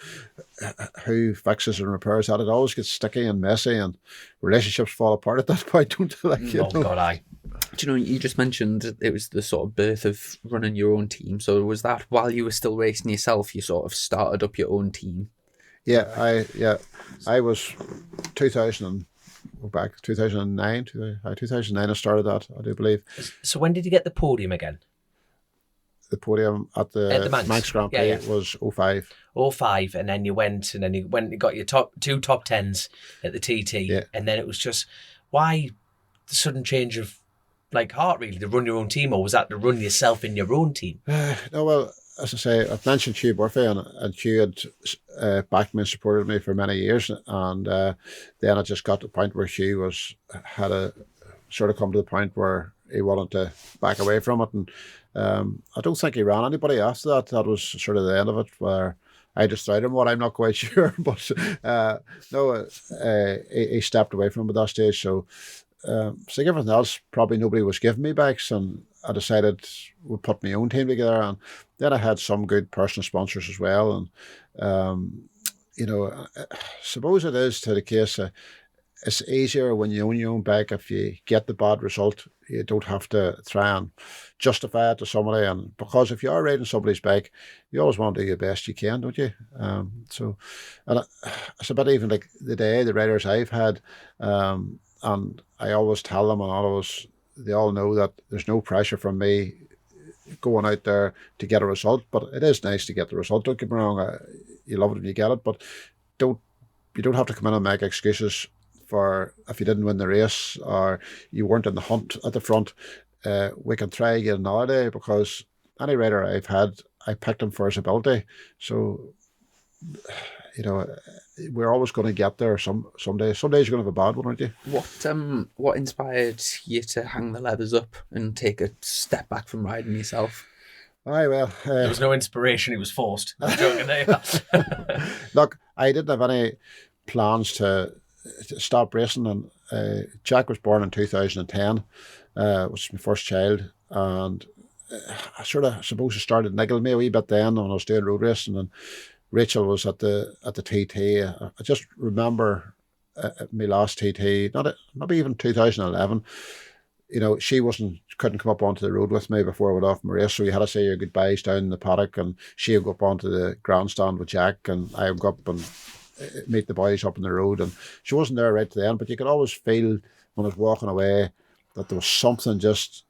who fixes and repairs that? It always gets sticky and messy, and relationships fall apart at that point, don't they? God, aye. Do you know, you just mentioned it was the sort of birth of running your own team. So was that while you were still racing yourself, you sort of started up your own team? Yeah, I was 2009. 2009 I started that, I do believe. So when did you get the podium again? The podium at the Manx Grand Prix was 05. 05, and then you went and got your two top tens at the TT, and then it was just, why the sudden change of heart, really, to run your own team, or was that to run yourself in your own team? No, well, as I say, I've mentioned Hugh Murphy, and Hugh had backed me and supported me for many years, and then I just got to the point where Hugh had sort of come to the point where he wanted to back away from it, and I don't think he ran anybody after that. That was sort of the end of it, where I destroyed him. What, I'm not quite sure, but he stepped away from it at that stage. So like everything else, probably nobody was giving me bikes, and I decided we'd put my own team together, and then I had some good personal sponsors as well, and suppose it is to the case it's easier when you own your own bike. If you get the bad result, you don't have to try and justify it to somebody, and because if you are riding somebody's bike, you always want to do your best you can, don't you? And it's a bit even like the riders I've had, and I always tell them, and they all know that there's no pressure from me going out there to get a result, but it is nice to get the result. Don't get me wrong, you love it when you get it, but you don't have to come in and make excuses for if you didn't win the race or you weren't in the hunt at the front. We can try again another day, because any rider I've had, I picked him for his ability. So, we're always going to get there someday. Some days you're going to have a bad one, aren't you? What inspired you to hang the leathers up and take a step back from riding yourself? Aye, well, there was no inspiration. He was forced. I'm joking there. Look, I didn't have any plans to stop racing, and Jack was born in 2010, was my first child, and I sort of suppose it started niggling me a wee bit then when I was doing road racing, and Rachel was at the TT. I just remember my last TT, maybe even 2011. She couldn't come up onto the road with me before I went off my race, so you had to say your goodbyes down in the paddock, and she would go up onto the grandstand with Jack, and I would go up and meet the boys up on the road, and she wasn't there right to the end, but you could always feel when I was walking away that there was something just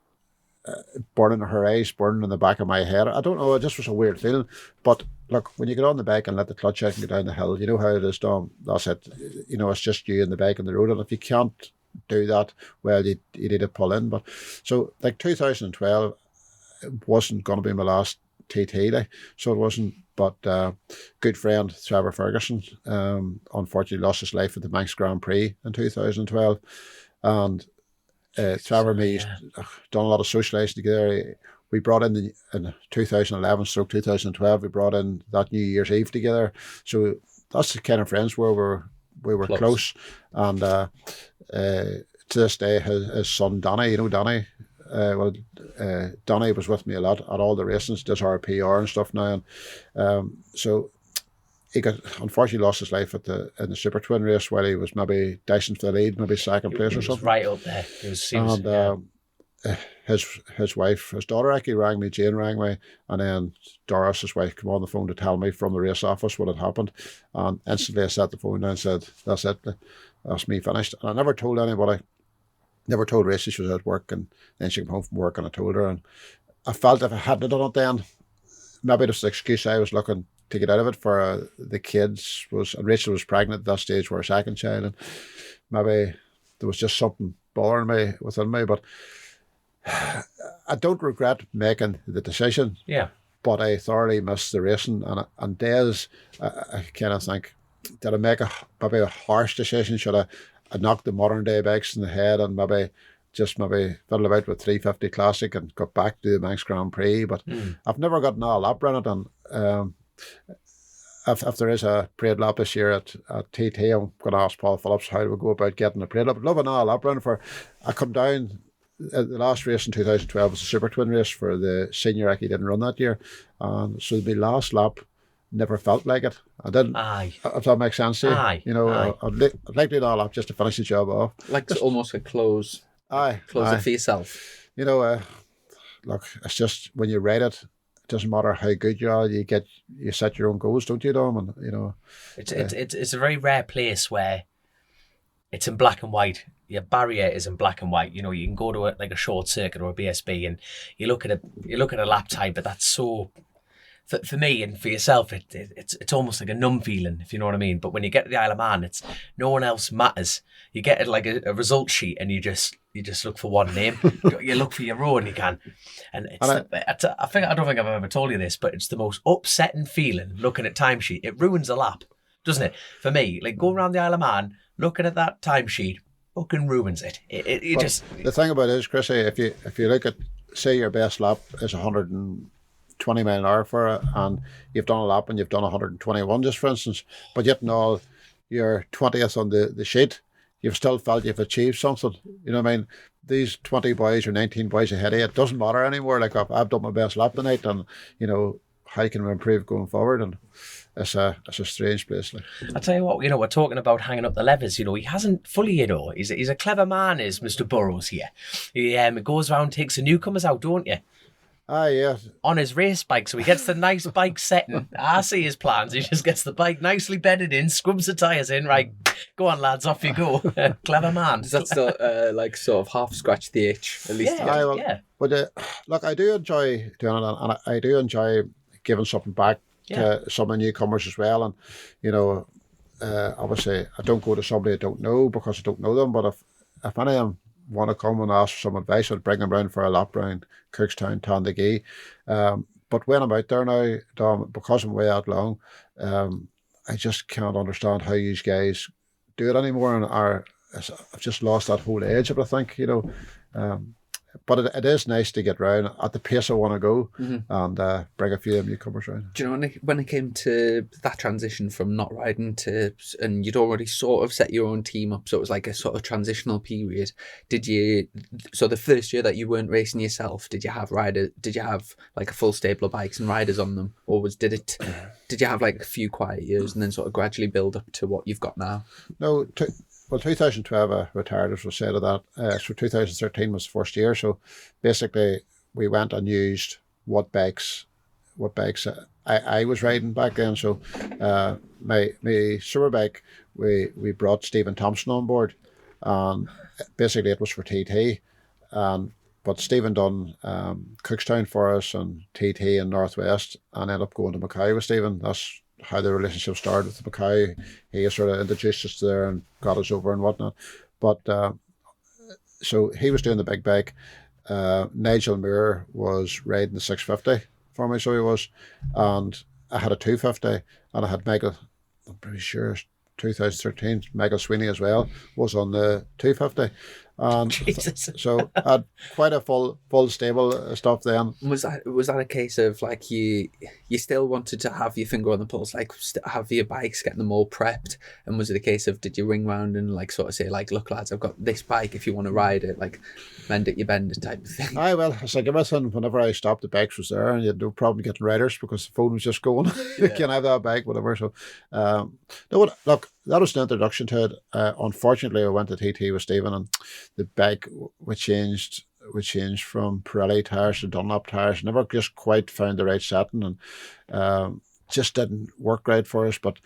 burning in her eyes, burning in the back of my head. I don't know, it just was a weird feeling. But look, when you get on the bike and let the clutch out and go down the hill, you know how it is, Dom. That's it. It's just you and the bike on the road, and if you can't do that, well, you need to pull in. But so 2012 wasn't going to be my last TT, so it wasn't. But good friend Trevor Ferguson unfortunately lost his life at the Manx Grand Prix in 2012, and Trevor and me done a lot of socialising together. We brought in 2011/2012. We brought in that New Year's Eve together. So that's the kind of friends where we were close. And to this day, his son Danny, Danny. Danny was with me a lot at all the racings, does our PR and stuff now, and so he unfortunately lost his life in the Super Twin race while he was maybe dicing for the lead, maybe second place or something. Right up there. His wife, his daughter actually rang me, Jane rang me, and then Doris, his wife, came on the phone to tell me from the race office what had happened, and instantly I set the phone down and said, "That's it, that's me finished." And I never told anybody. Never told Rachel. She was at work, and then she came home from work and I told her, and I felt if I hadn't done it then, maybe just the excuse I was looking to get out of it for the kids was, and Rachel was pregnant at that stage for her second child, and maybe there there was just something bothering me within me. But I don't regret making the decision. Yeah. But I thoroughly missed the racing, and Des, I kind of think, did I make maybe a harsh decision? Should I knock the modern day bikes in the head and maybe fiddle about with 350 Classic and got back to the Manx Grand Prix? But I've never gotten a lap run it, and if there is a parade lap this year at TT, I'm going to ask Paul Phillips how do we go about getting a parade lap. I'd love an lap run for. I come down. The last race in 2012 was a Super Twin race for the senior. He didn't run that year, and so the last lap never felt like it. I didn't. Aye. If that makes sense to you. Aye. You know, Aye. I'd like to do a lap just to finish the job off. Like it's almost a close. Aye. Close aye. it for yourself. You know, look, it's just when you ride it, it doesn't matter how good you are. You set your own goals, don't you, Dom? And you know, it's a very rare place where it's in black and white. Your barrier is in black and white. You know, you can go to a short circuit or a BSB, and you look at a lap time, but that's so. For me and for yourself, it's almost like a numb feeling, if you know what I mean. But when you get to the Isle of Man, it's no one else matters. You get it like a result sheet, and you just look for one name. You look for your row, and you can. And I don't think I've ever told you this, but it's the most upsetting feeling looking at timesheet. It ruins a lap, doesn't it? For me, like going around the Isle of Man, looking at that timesheet, fucking ruins it. The thing about it is, Chrissy, if you look at, say your best lap is 120 mile an hour for it, and you've done a lap and you've done 121 just for instance, but yet in all you're 20th on the sheet, you've still felt you've achieved something. You know what I mean? These 20 boys or 19 boys ahead of you, it doesn't matter anymore. Like I've done my best lap tonight, and you know how can we improve going forward? And it's a strange place. Like. I'll tell you what, you know, we're talking about hanging up the levers. You know, he hasn't fully, you know, he's a clever man, is Mr. Burrows here. He goes around, takes the newcomers out, don't you? Ah, yeah. On his race bike, so he gets the nice bike setting. I see his plans. He just gets the bike nicely bedded in, scrubs the tyres in, right, go on lads, off you go. Clever man. Does that still like sort of half scratch the itch at least? Yeah. But look, I do enjoy doing it, and I do enjoy giving something back to some of the newcomers as well. And you know, obviously I don't go to somebody I don't know because I don't know them, but if any of them want to come and ask for some advice, I'd bring them round for a lap round Cookstown, Tandagee. But when I'm out there now, Dom, because I'm way out long, I just can't understand how you guys do it anymore, and I've just lost that whole edge of it, I think, you know. But it is nice to get round at the pace I want to go and bring a few of newcomers round. Do you know when it came to that transition from not riding to, and you'd already sort of set your own team up, so it was like a sort of transitional period. So the first year that you weren't racing yourself, did you have like a full stable of bikes and riders on them, or did you have like a few quiet years and then sort of gradually build up to what you've got now? No. Well, 2012 I retired, as was said of that. So 2013 was the first year. So basically, we went and used what bikes I was riding back then. So my super bike, we brought Stephen Thompson on board, and basically it was for TT. But Stephen done Cookstown for us and TT in Northwest, and ended up going to Mackay with Stephen. That's how the relationship started with Mackay. He sort of introduced us there and got us over and whatnot. But so he was doing the big bike. Nigel Muir was riding the 650 for me, so he was. And I had a 250, and I had Michael, I'm pretty sure 2013, Michael Sweeney as well, was on the 250. Jesus. So I had quite a full stable stuff then. Was that a case of like you still wanted to have your finger on the pulse, like have your bikes, getting them all prepped? And was it a case of, did you ring round and like sort of say like, look lads, I've got this bike, if you want to ride it, like mend it, you bend it type of thing? Aye, well, it's like everything. Whenever I stopped, the bikes was there, and you had no problem getting riders because the phone was just going. You can have that bike, whatever. So, no, look, that was an introduction to it. Unfortunately, I went to TT with Stephen, and the bike we changed from Pirelli tires to Dunlop tires. Never just quite found the right setting, and just didn't work right for us. But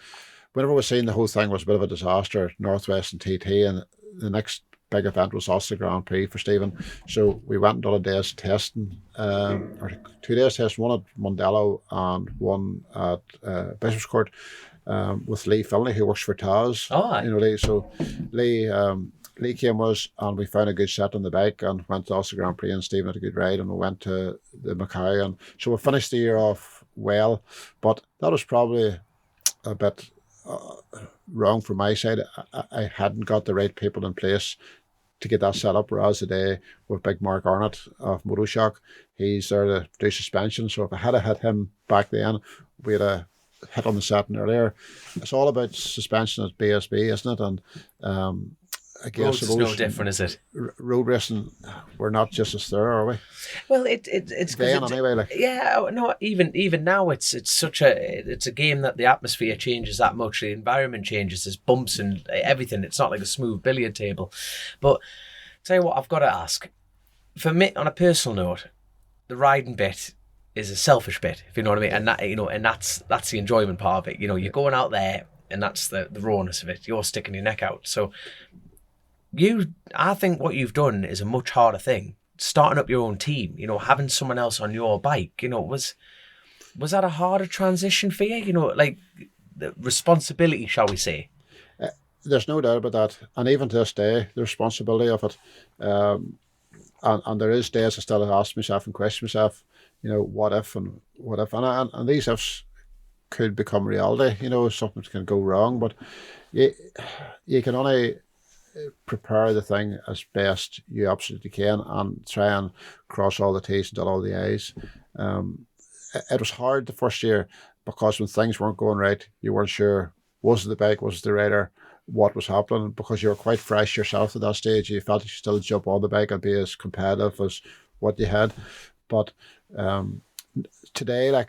whenever we seen the whole thing was a bit of a disaster, Northwest and TT, and the next big event was Ulster Grand Prix for Stephen. So we went and done a day's testing, or 2 days testing, one at Mondello and one at Bishopscourt, with Lee Finlay, who works for Taz. Oh, aye. You know, Lee. So Lee Lee came was, and we found a good set on the bike and went to Ulster Grand Prix, and Stephen had a good ride, and we went to the Mackay, and so we finished the year off well. But that was probably a bit wrong from my side. I hadn't got the right people in place to get that set up, whereas today with big Mark Arnott of Motoshock, he's there to do suspension. So if I had hit him back then, we'd have hit on the setting earlier. It's all about suspension at BSB, isn't it? And I guess Roads is no different, is it? Road racing, we're not just as there, are we? Well, it's then anyway, like. Yeah, no, even now it's a game that the atmosphere changes that much, the environment changes, there's bumps and everything. It's not like a smooth billiard table. But tell you what, I've got to ask. For me, on a personal note, the riding bit is a selfish bit, if you know what I mean, and that and that's the enjoyment part of it. You're going out there, and that's the rawness of it. You're sticking your neck out, so. I think what you've done is a much harder thing. Starting up your own team, having someone else on your bike, was that a harder transition for you? Like the responsibility, shall we say? There's no doubt about that. And even to this day, the responsibility of it. And there is days I still ask myself and question myself, what if and what if. And these ifs could become reality. Something can go wrong. But you can only prepare the thing as best you absolutely can and try and cross all the T's and dot all the I's. It was hard the first year because when things weren't going right, you weren't sure, was it the bike, was it the rider, what was happening, because you were quite fresh yourself at that stage. You felt you should still jump on the bike and be as competitive as what you had. But today, I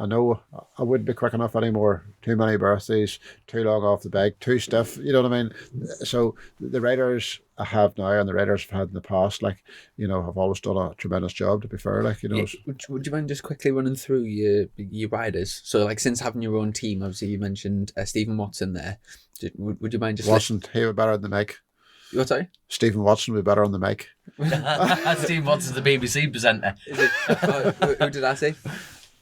know I wouldn't be quick enough anymore. Too many birthdays, too long off the bike, too stiff. You know what I mean? So the riders I have now and the riders I've had in the past, have always done a tremendous job. To be fair, Yeah, would you mind just quickly running through your riders? So, since having your own team, obviously you mentioned Stephen Watson there. Would you mind just? Watson, he was better on the mic. What, sorry? Stephen Watson would be better on the mic. Stephen Watson's the BBC presenter. Is it? Who did I say?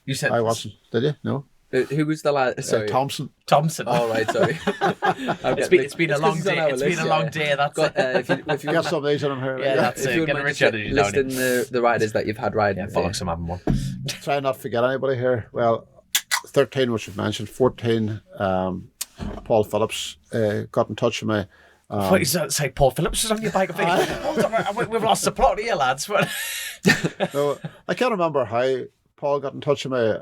You said Watson. Did you? No. Who was the lad? Sorry, Thompson. Oh, right, sorry. It's been a long day. It's been a long day. That's it. If you got some of these on here, yeah, that's it. Get a rich energy down listing the riders that you've had riding. Yeah, following some having one. Try not to forget anybody here. Well, 13, which we've mentioned. 14, Paul Phillips got in touch with me. What is that? Say Paul Phillips was on your bike. Hold on, we've lost the plot here, lads. No, I can't remember how Paul got in touch with me.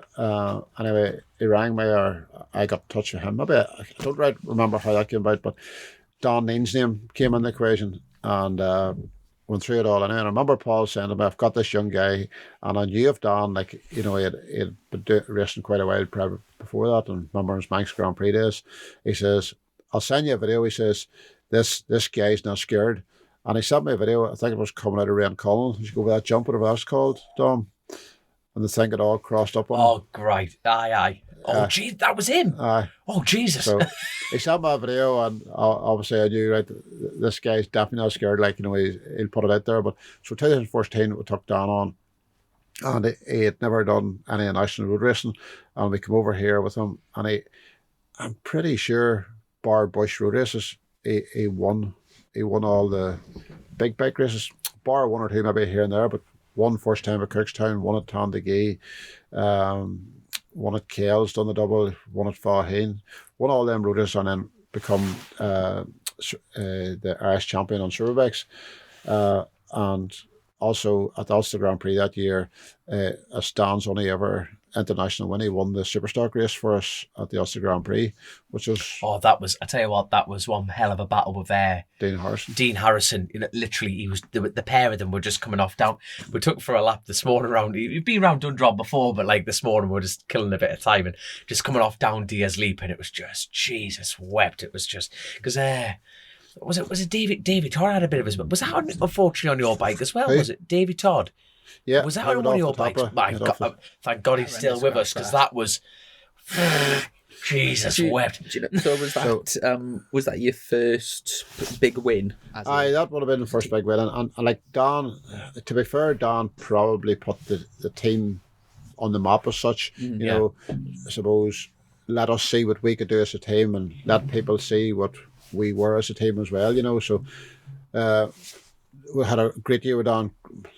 Anyway, he rang me, or I got in touch with him. Maybe I don't right remember how that came about, but Don Neen's name came in the equation, and went through it all. And I remember Paul saying to me, "I've got this young guy," and I knew of Don, he'd been racing quite a while probably before that, and remember his Manx Grand Prix days. He says, "I'll send you a video." He says, This guy's not scared. And he sent me a video, I think it was coming out of Raincullen. You should go with that jump, whatever that's called, Dom. And the thing had all crossed up on him. Oh, great. Aye. Oh, geez, that was him. Aye. Oh, Jesus. So he sent me a video, and obviously I knew, right, this guy's definitely not scared. He'll put it out there. But so 2014, we took Don on. And he had never done any national road racing. And we come over here with him. And I'm pretty sure, bar Bush road races, he won all the big bike races, bar one or two maybe here and there, but won first time at Cookstown, won at Tandagee, won at Kells, done the double, won at Faheen, won all them road races, and then become the Irish champion on superbikes. And also at the Ulster Grand Prix that year, as Stan's only ever international win, he won the Superstock race for us at the Ulster Grand Prix, which was... Oh, I tell you what, that was one hell of a battle with Dean Harrison. Literally, he was the pair of them were just coming off down. We took for a lap this morning around. We've been around Dundrum before, but this morning we were just killing a bit of time and just coming off down Diaz Leap, and it was just, Jesus wept. It was just because was it David Todd had a bit of his, was that unfortunately on your bike as well? Who? Was it Davy Todd? Yeah, was that on one of your bikes? My God, thank God he's still with us, because that was Jesus wept. So was that your first big win? Aye, that would have been the first big win, and Don, to be fair, Don probably put the team on the map as such. I suppose let us see what we could do as a team, and let people see what we were as a team as well. So We had a great year. We done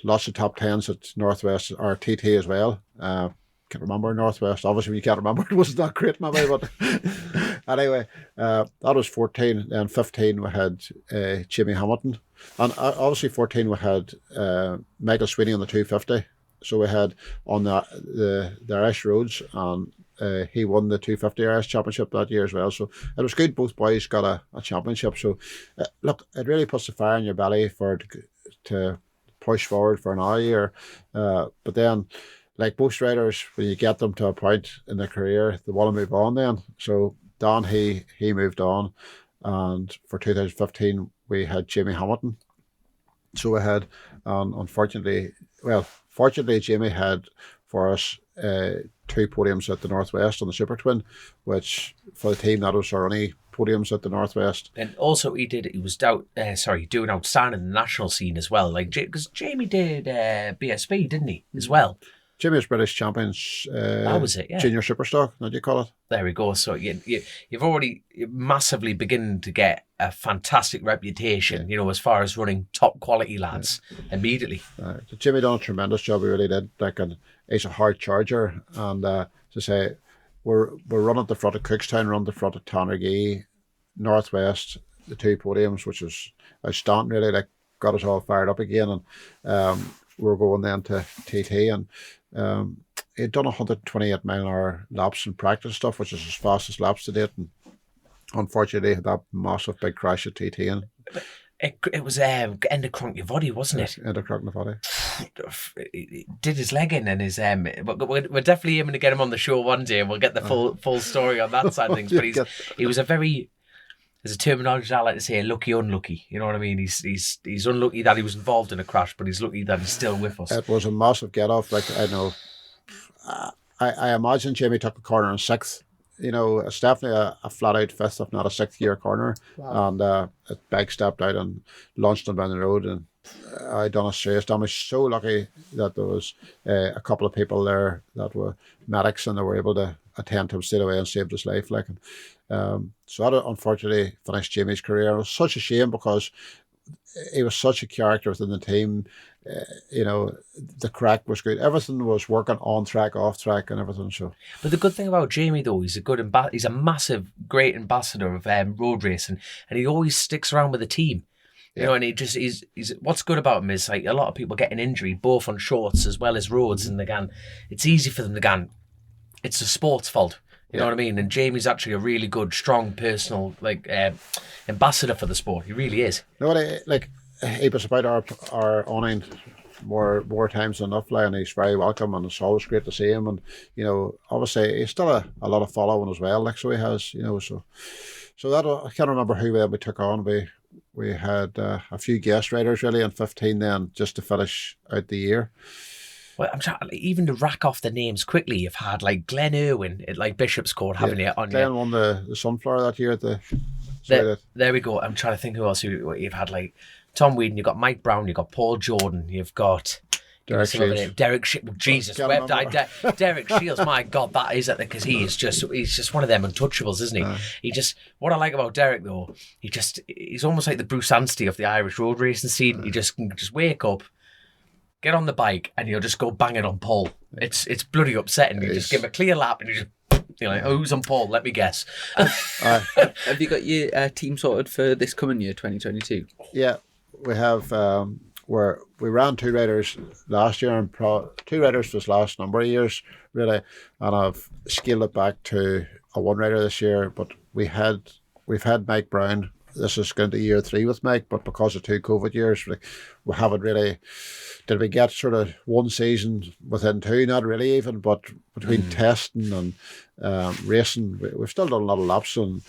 lots of top tens at Northwest or TT as well. Can't remember Northwest. Obviously, when you can't remember, it wasn't that great, maybe. But anyway, that was 14. And 15, we had Jimmy Hamilton. And obviously, 14, we had Michael Sweeney on the 250. So we had on the Irish Roads, and he won the 250 Irish Championship that year as well. So it was good. Both boys got a championship. So look, it really puts the fire in your belly for to push forward for another year. But then, like most riders, when you get them to a point in their career, they want to move on then. So Don, he moved on. And for 2015, we had Jimmy Hamilton. So we had, fortunately, Jimmy had for us 2 podiums at the Northwest on the Super Twin, which for the team, that was our only podiums at the Northwest. And also he was doing outstanding in the national scene as well. Like, because Jamie did BSB, didn't he, as well? Jimmy was British champions. That was it, yeah. Junior Superstock, what do you call it? There we go. So you've already massively begun to get a fantastic reputation, as far as running top quality lads immediately. Jimmy done a tremendous job. He really did. And he's a hard charger. And to say, we're running at the front of Cookstown, running at the front of Tannergee, Northwest, the 2 podiums, which was outstanding. Really, got us all fired up again. And we're going then to TT, and he'd done 128 mile an hour laps in practice stuff, which is his fastest laps to date. And unfortunately, he had that massive big crash at TT. And it was end of Cronk-your-Body, wasn't it? End of Cronk-your-Body. He did his leg in, and his we're definitely aiming to get him on the show one day, and we'll get the full story on that side of things. But he was a very, there's a terminology I like to say, lucky unlucky. You know what I mean? He's unlucky that he was involved in a crash, but he's lucky that he's still with us. It was a massive get off. Like, I know, I imagine Jamie took the corner in 6th. It's definitely a flat out 5th, if not a 6th gear corner. Wow. And it bike stepped out and launched him down the road, and I done a serious damage. So lucky that there was a couple of people there that were medics, and they were able to attend to him straight away and saved his life. So that unfortunately finished Jamie's career. It was such a shame because he was such a character within the team. The crack was good. Everything was working on track, off track, and everything. So, but the good thing about Jamie, though, he's a massive, great ambassador of road racing, and he always sticks around with the team. And he's what's good about him is, like, a lot of people getting injured, both on shorts as well as roads, and it's easy for them to it's the sport's fault. You know what I mean? And Jamie's actually a really good, strong, personal, ambassador for the sport. He really is. He was about our awning more times than enough, and he's very welcome, and it's always great to see him. And obviously he's still a lot of following as well. So he has, so that I can't remember who we took on. We had a few guest riders really in 15 then, just to finish out the year. Well, I'm trying even to rack off the names quickly. You've had like Glenn Irwin at Bishop's Court, haven't you? Glenn won the Sunflower that year at there we go. I'm trying to think who else you've had, like Tom Whedon, you've got Mike Brown, you've got Paul Jordan, you've got Derek Shields. Jesus, Derek Shields, my God, that is it, because he's just one of them untouchables, isn't he? What I like about Derek though, he's almost like the Bruce Anstey of the Irish road racing scene. He just wake up, get on the bike, and you'll just go banging on pole. It's bloody upsetting. You just give him a clear lap, and you just, who's on pole? Let me guess. Have you got your team sorted for this coming year, 2022? Yeah, we have. We ran 2 riders last year, and 2 riders for this last number of years, really, and I've scaled it back to a 1 rider this year. But we've had Mike Brown. This is going to year 3 with Mike, but because of 2 COVID years, we haven't really. Did we get sort of 1 season within 2? Not really even, but between testing and racing, we've still done a lot of laps, and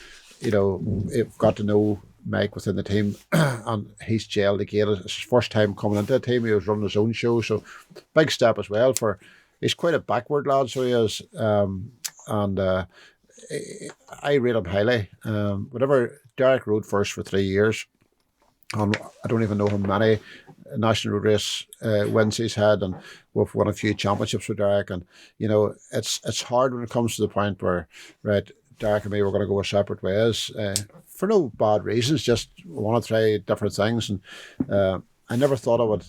we've got to know Mike within the team, and he's gelled again. It's his first time coming into the team. He was running his own show, so big step as well. He's quite a backward lad, so he is, and I rate him highly. Whatever Derek rode first for 3 years. I don't even know how many national road race wins he's had, and we've won a few championships with Derek. And it's hard when it comes to the point where Derek and me were going to go our separate ways for no bad reasons. Just want to try different things, and I never thought I would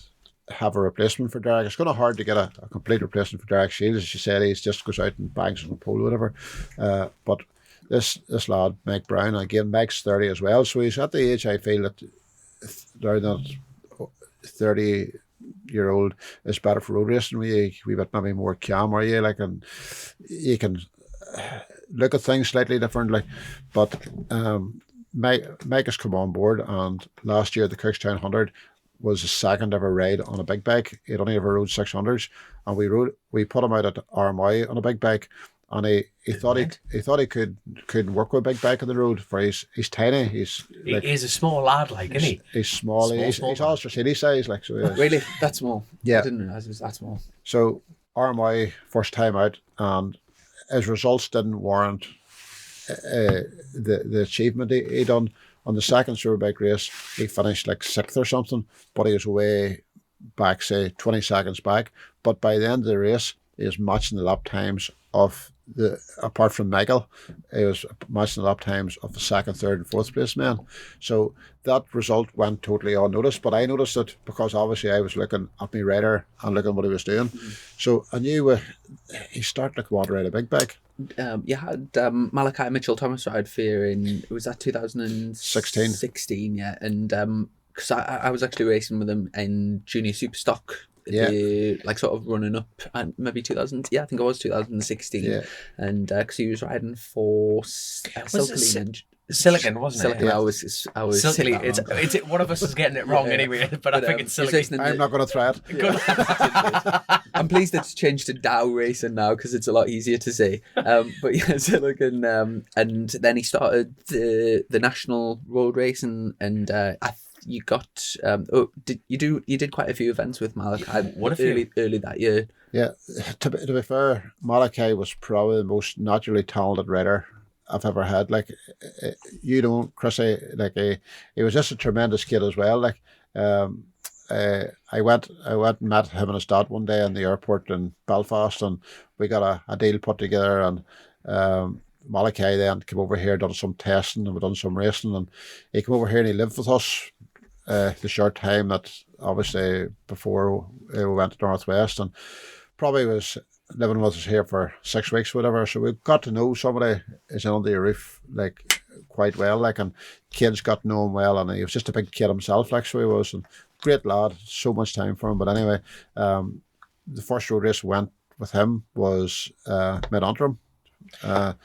have a replacement for Derek. It's kind of hard to get a complete replacement for Derek Shields. As you said, he just goes out and bangs on the pole or whatever. But this lad, Mike Brown, again, Mike's 30 as well, so he's at the age I feel that now that 30-year-old is better for road racing. We bit maybe more calm, are you? Like, and you can look at things slightly differently. But Mike has come on board, and last year the Cookstown 100 was his second ever ride on a big bike. He'd only ever rode 600s, and we put him out at Armagh on a big bike, and he thought he could work with a big bike on the road. For he's tiny. He's a small lad, like, isn't he? He's small. He's Ulster City size, like, so. Really, that small? Yeah, I didn't realise it was that small. So Armagh first time out, and his results didn't warrant the achievement he done. On the second Superbike race, he finished like 6th or something, but he was way back, say 20 seconds back. But by the end of the race, he was matching the lap times of apart from Michael, he was matching the lap times of the second, third, and fourth place men. So that result went totally unnoticed, but I noticed it because obviously I was looking at my rider and looking at what he was doing. So I knew he started to want to ride a big bike. You had Malachi Mitchell Thomas ride for was that 2016? 16, yeah. And because I was actually racing with him in Junior Superstock. Yeah. Like sort of running up and maybe 2000. Yeah, I think it was 2016. Yeah. And because he was riding for Silicon, wasn't it? Yeah. I was Silky. It's one of us is getting it wrong anyway, but I think it's Silicon. I'm not going to try it. Yeah. I'm pleased it's changed to Dow Racing now because it's a lot easier to say. But yeah, Silicon, and then he started the national road racing, and you got you did quite a few events with Malachi. Early that year. Yeah, to be fair, Malachi was probably the most naturally talented rider I've ever had. Like, you know, Chrissy, like he was just a tremendous kid as well. Like, I went and met him and his dad one day in the airport in Belfast, and we got a deal put together. And Malachi then came over here, done some testing, and we done some racing, and he came over here and he lived with us the short time that obviously before we went to Northwest, and probably was living with us here for 6 weeks, whatever. So we got to know somebody is under your roof like quite well, like, and kids got to know him well, and he was just a big kid himself, like, so he was, and great lad, so much time for him. But anyway, the first road race we went with him was Mid-Antrim. The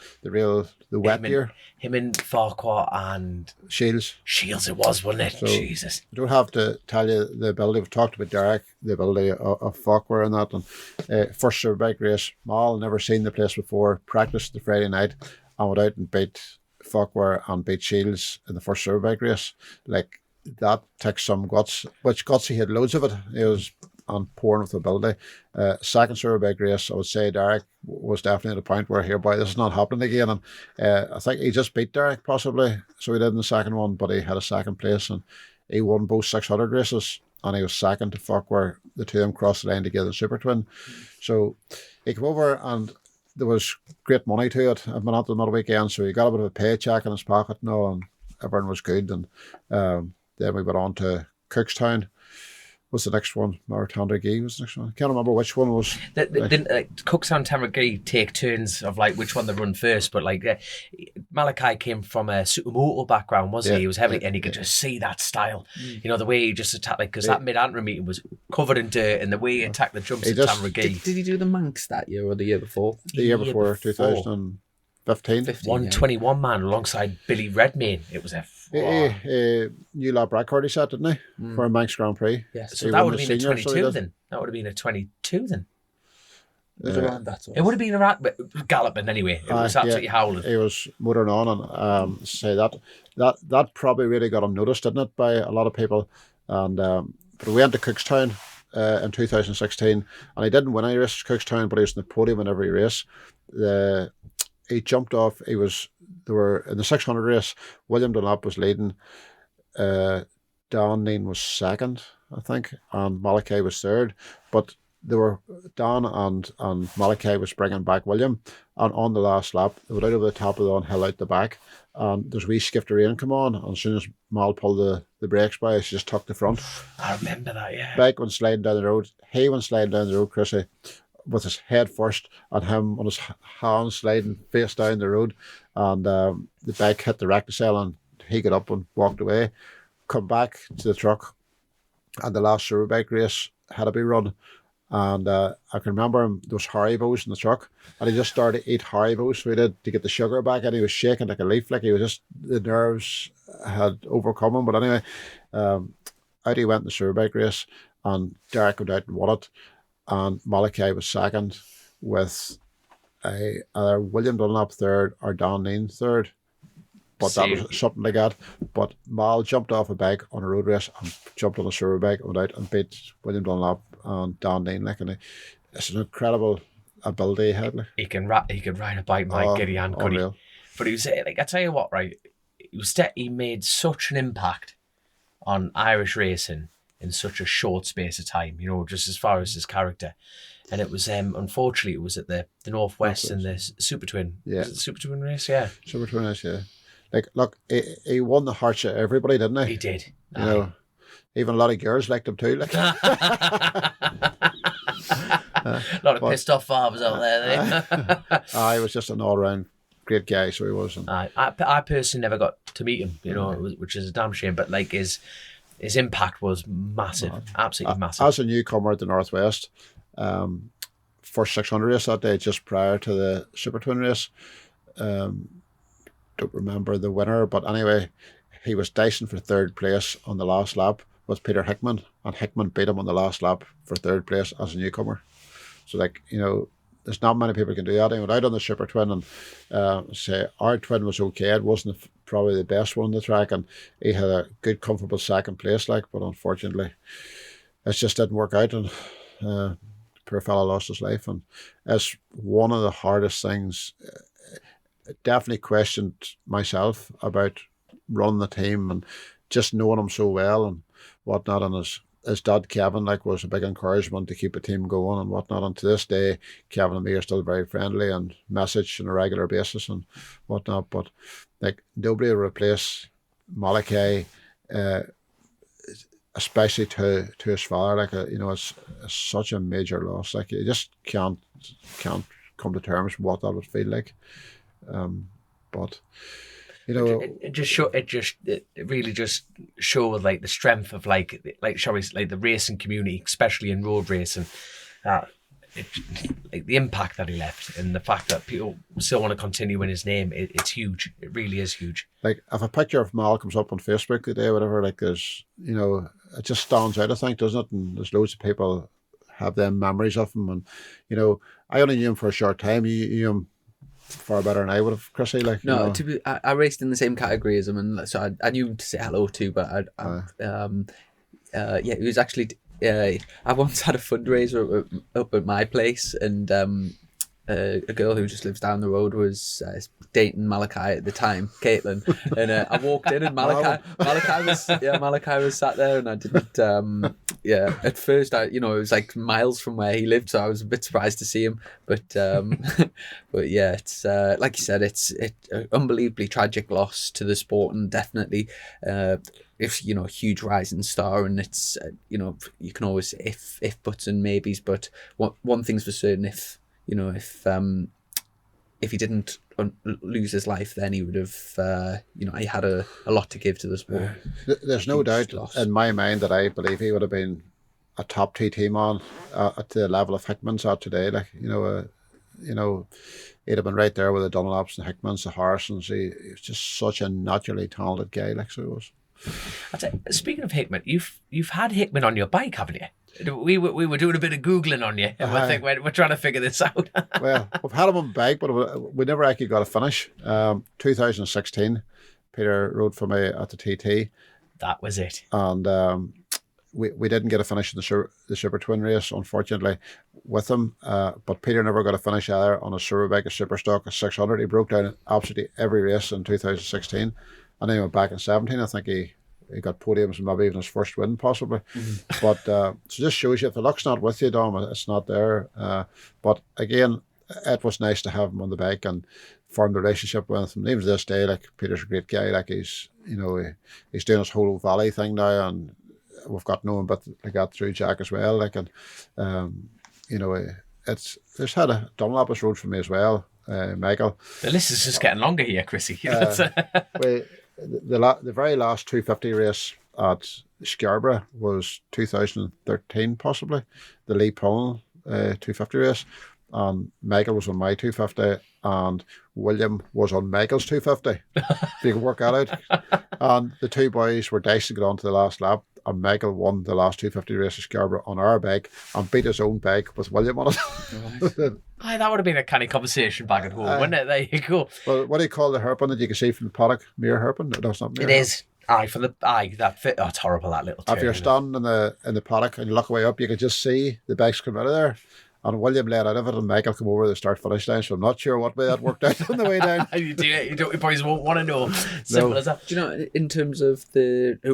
wet year. Him and Farquhar and Shields it was, wasn't it? So Jesus. I don't have to tell you the ability. We've talked about Derek, the ability of Farquhar and that. And first Superbike race, Mal, never seen the place before, practiced the Friday night and went out and beat Farquhar and beat Shields in the first Superbike race. Like, that takes some guts, which guts he had loads of it. He was on pouring with ability. Second Superbike race, I would say Derek was definitely at a point where, here, boy, this is not happening again. And I think he just beat Derek possibly, so he did in the second one, but he had a second place, and he won both 600 races, and he was second to Farquhar. The two of them crossed the line together in Super Twin. So he came over, and there was great money to it. I've been out another weekend, so he got a bit of a paycheck in his pocket and all, and everything was good. And then we went on to Cookstown. Was the next one? Tandregee was the next one. I can't remember which one was. Didn't Cookstown, Tandregee take turns of like which one they run first? But like Malachi came from a supermoto background, wasn't he? He was heavy, and you could just see that style. You know, the way he just attacked, like, because that Mid-Antrim meeting was covered in dirt, and the way he attacked the jumps at Tandregee. Did he do the Manx that year or the year before? The year before 2015. 121 man alongside Billy Redmayne. It was a new lap record he set, didn't he? For a Manx Grand Prix. Yes. So that would have been a 22 then. That would have been a 22 then. It was around that sort. It would have been around, but galloping anyway. It was absolutely howling. He was motoring on, and say that probably really got him noticed, didn't it, by a lot of people. And but we went to Cookstown in 2016, and he didn't win any races at Cookstown, but he was in the podium in every race. He jumped off. They were in the 600 race. William Dunlop was leading. Dan Neen was second, I think, and Malachi was third. But they were Dan and Malachi was bringing back William, and on the last lap they went out over the top of the hill out the back, and there's a wee skift of rain come on, and as soon as Mal pulled the brakes by, she just took the front. I remember that, yeah. Bike went sliding down the road. He went sliding down the road, Chrissy, with his head first, and him on his hands sliding face down the road, and the bike hit the recticel, and he got up and walked away. Come back to the truck, and the last Superbike race had to be run. And I can remember him, there was Haribos in the truck, and he just started to eat Haribos, so he did, to get the sugar back, and he was shaking like a leaf, like he was just, the nerves had overcome him. But anyway, out he went in the Superbike race, and Derek went out and won it, and Malachi was second, with either William Dunlop third or Dan Neen third. But that was something like that. But Mal jumped off a bike on a road race and jumped on a Superbike, went out and beat William Dunlop and Dan Neen. Like, and it's an incredible ability he had. Like. He can ride a bike like Gideon, could he? But he was like, I tell you what, right? He made such an impact on Irish racing in such a short space of time. You know, just as far as his character. And it was unfortunately it was at the Northwest in the Super Twin. Yeah, was it the Super Twin race? Yeah, Super Twin race. Yeah. Like, look, he won the hearts of everybody, didn't he? He did. You know, even a lot of girls liked him too. Like, a lot of pissed off fathers out there. He was just an all-round great guy, so he was. I personally never got to meet him, you know, which is a damn shame. But like his impact was massive, absolutely massive. As a newcomer at the Northwest, first 600 race that day, just prior to the Super Twin race. Don't remember the winner, but anyway, he was dicing for third place on the last lap with Peter Hickman, and Hickman beat him on the last lap for third place as a newcomer. So, like, you know, there's not many people can do that. He went out on the Super Twin, and say our twin was okay. It wasn't probably the best one on the track, and he had a good, comfortable second place, like, but unfortunately, it just didn't work out, and poor fella lost his life. And it's one of the hardest things. Definitely questioned myself about running the team and just knowing him so well and whatnot. And his dad Kevin was a big encouragement to keep the team going and whatnot. And to this day, Kevin and me are still very friendly and message on a regular basis and whatnot. But like, nobody will replace Malachi, especially to his father. Like, you know, it's such a major loss. Like, you just can't come to terms with what that would feel like. But you know, it really just showed like the strength of like shall we say, like the racing community, especially in road racing, like the impact that he left and the fact that people still want to continue in his name. It's huge. It really is huge. Like, if a picture of Mal comes up on Facebook today, whatever, like, there's, you know, it just stands out, I think, doesn't it? And there's loads of people have them memories of him, and you know, I only knew him for a short time. You knew him far better than I would have, Chrissy. Like, no, you know. I raced in the same category as him, and so I knew him to say hello to. But it was actually I once had a fundraiser up at my place, and a girl who just lives down the road was dating Malachi at the time, Caitlin, and I walked in and Malachi was sat there, and I didn't. At first, it was like miles from where he lived, so I was a bit surprised to see him. But but yeah, it's like you said, it's an unbelievably tragic loss to the sport, and definitely if you know, huge rising star, and it's you can always say if buts and maybes, but one thing's for certain, if he didn't lose his life, then he would have, he had a lot to give to the sport. There's no doubt in my mind that I believe he would have been a top TT man at the level of Hickman's at today. Like, he'd have been right there with the Dunlops and Hickmans, the Harrisons. He was just such a naturally talented guy, like, so he was. Speaking of Hickman, you've had Hickman on your bike, haven't you? We were doing a bit of Googling on you, and I think we're trying to figure this out. Well, we've had him on bike, but we never actually got a finish. 2016, Peter rode for me at the TT. That was it. And we didn't get a finish in the Super Twin race, unfortunately, with him. But Peter never got a finish either on a Superbike, a Superstock, a 600. He broke down absolutely every race in 2016. And then he went back in 17. I think he he got podiums and maybe even his first win possibly. But so just shows you if the luck's not with you, Dom, it's not there. But again, it was nice to have him on the bike and form the relationship with him. Even to this day, like Peter's a great guy. Like he's he's doing his whole Valley thing now, and we've got known, but they got through Jack as well. Like and it's had a Dunlop road for me as well. Michael. The list is just getting longer here, Chrissy. The very last 250 race at Scarborough was 2013, possibly the Lee Pullman 250 race, and Michael was on my 250, and William was on Michael's 250. If you can work that out. And the two boys were diced to get on to the last lap, and Michael won the last 250 race at Scarborough on our bike and beat his own bike with William on it. Aye, that would have been a canny conversation back at home, wouldn't it? There you go. Well, what do you call the hairpin that you can see from the paddock? Mere hairpin? No, that's not mere. It is. Aye, that fit. Oh, it's horrible, that little turn. If you're standing in the paddock and you look way up, you can just see the bikes come out of there. And William led out of it, and Michael come over the start-finish line. So I'm not sure what way that worked out on the way down. You probably won't want to know. Simple as that. Do you know, in terms of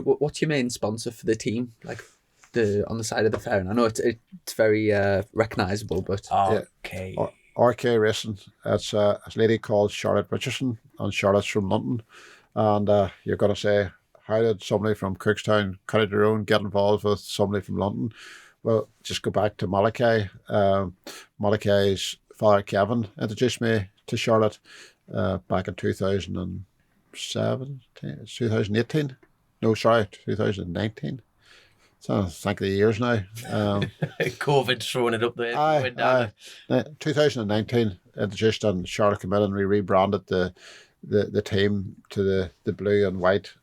what's your main sponsor for the team? Like on the side of the fair, and I know it's very recognisable, but okay. Yeah. RK Racing. It's a lady called Charlotte Richardson, and Charlotte's from London. And you're going to say, how did somebody from Cookstown, County Tyrone, get involved with somebody from London? Well, just go back to Malachi. Malachi's father, Kevin, introduced me to Charlotte back in 2018. No, sorry, 2019. So I think the years now. COVID's throwing it up there. 2019, introduced, and Charlotte came in and we rebranded the team to the blue and white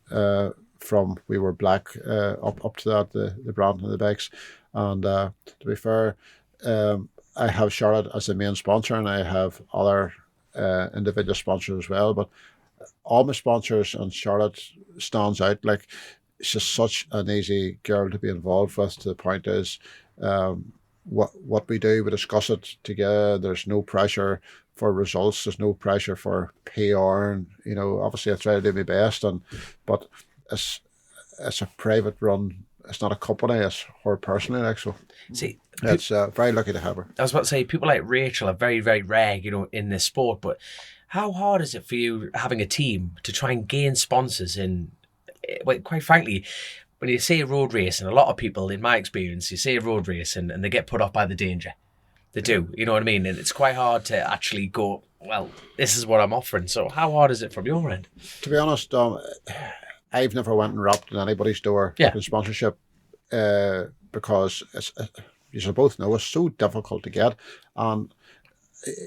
from we were black up to that, the brand of the bikes. And to be fair, I have Charlotte as the main sponsor, and I have other individual sponsors as well. But all my sponsors, and Charlotte stands out. Like, she's such an easy girl to be involved with. To the point is, what we do, we discuss it together. There's no pressure for results. There's no pressure for PR. And obviously, I try to do my best. But it's a private run. It's not a company, it's her personally, like, so. See, it's very lucky to have her. I was about to say, people like Rachel are very, very rare, in this sport, but how hard is it for you having a team to try and gain sponsors in, well, quite frankly, when you say road racing, a lot of people, in my experience, you say road racing and they get put off by the danger. They do, you know what I mean? And it's quite hard to actually go, well, this is what I'm offering. So how hard is it from your end? To be honest, I've never went and rapped on anybody's door in sponsorship because you both know it's so difficult to get. And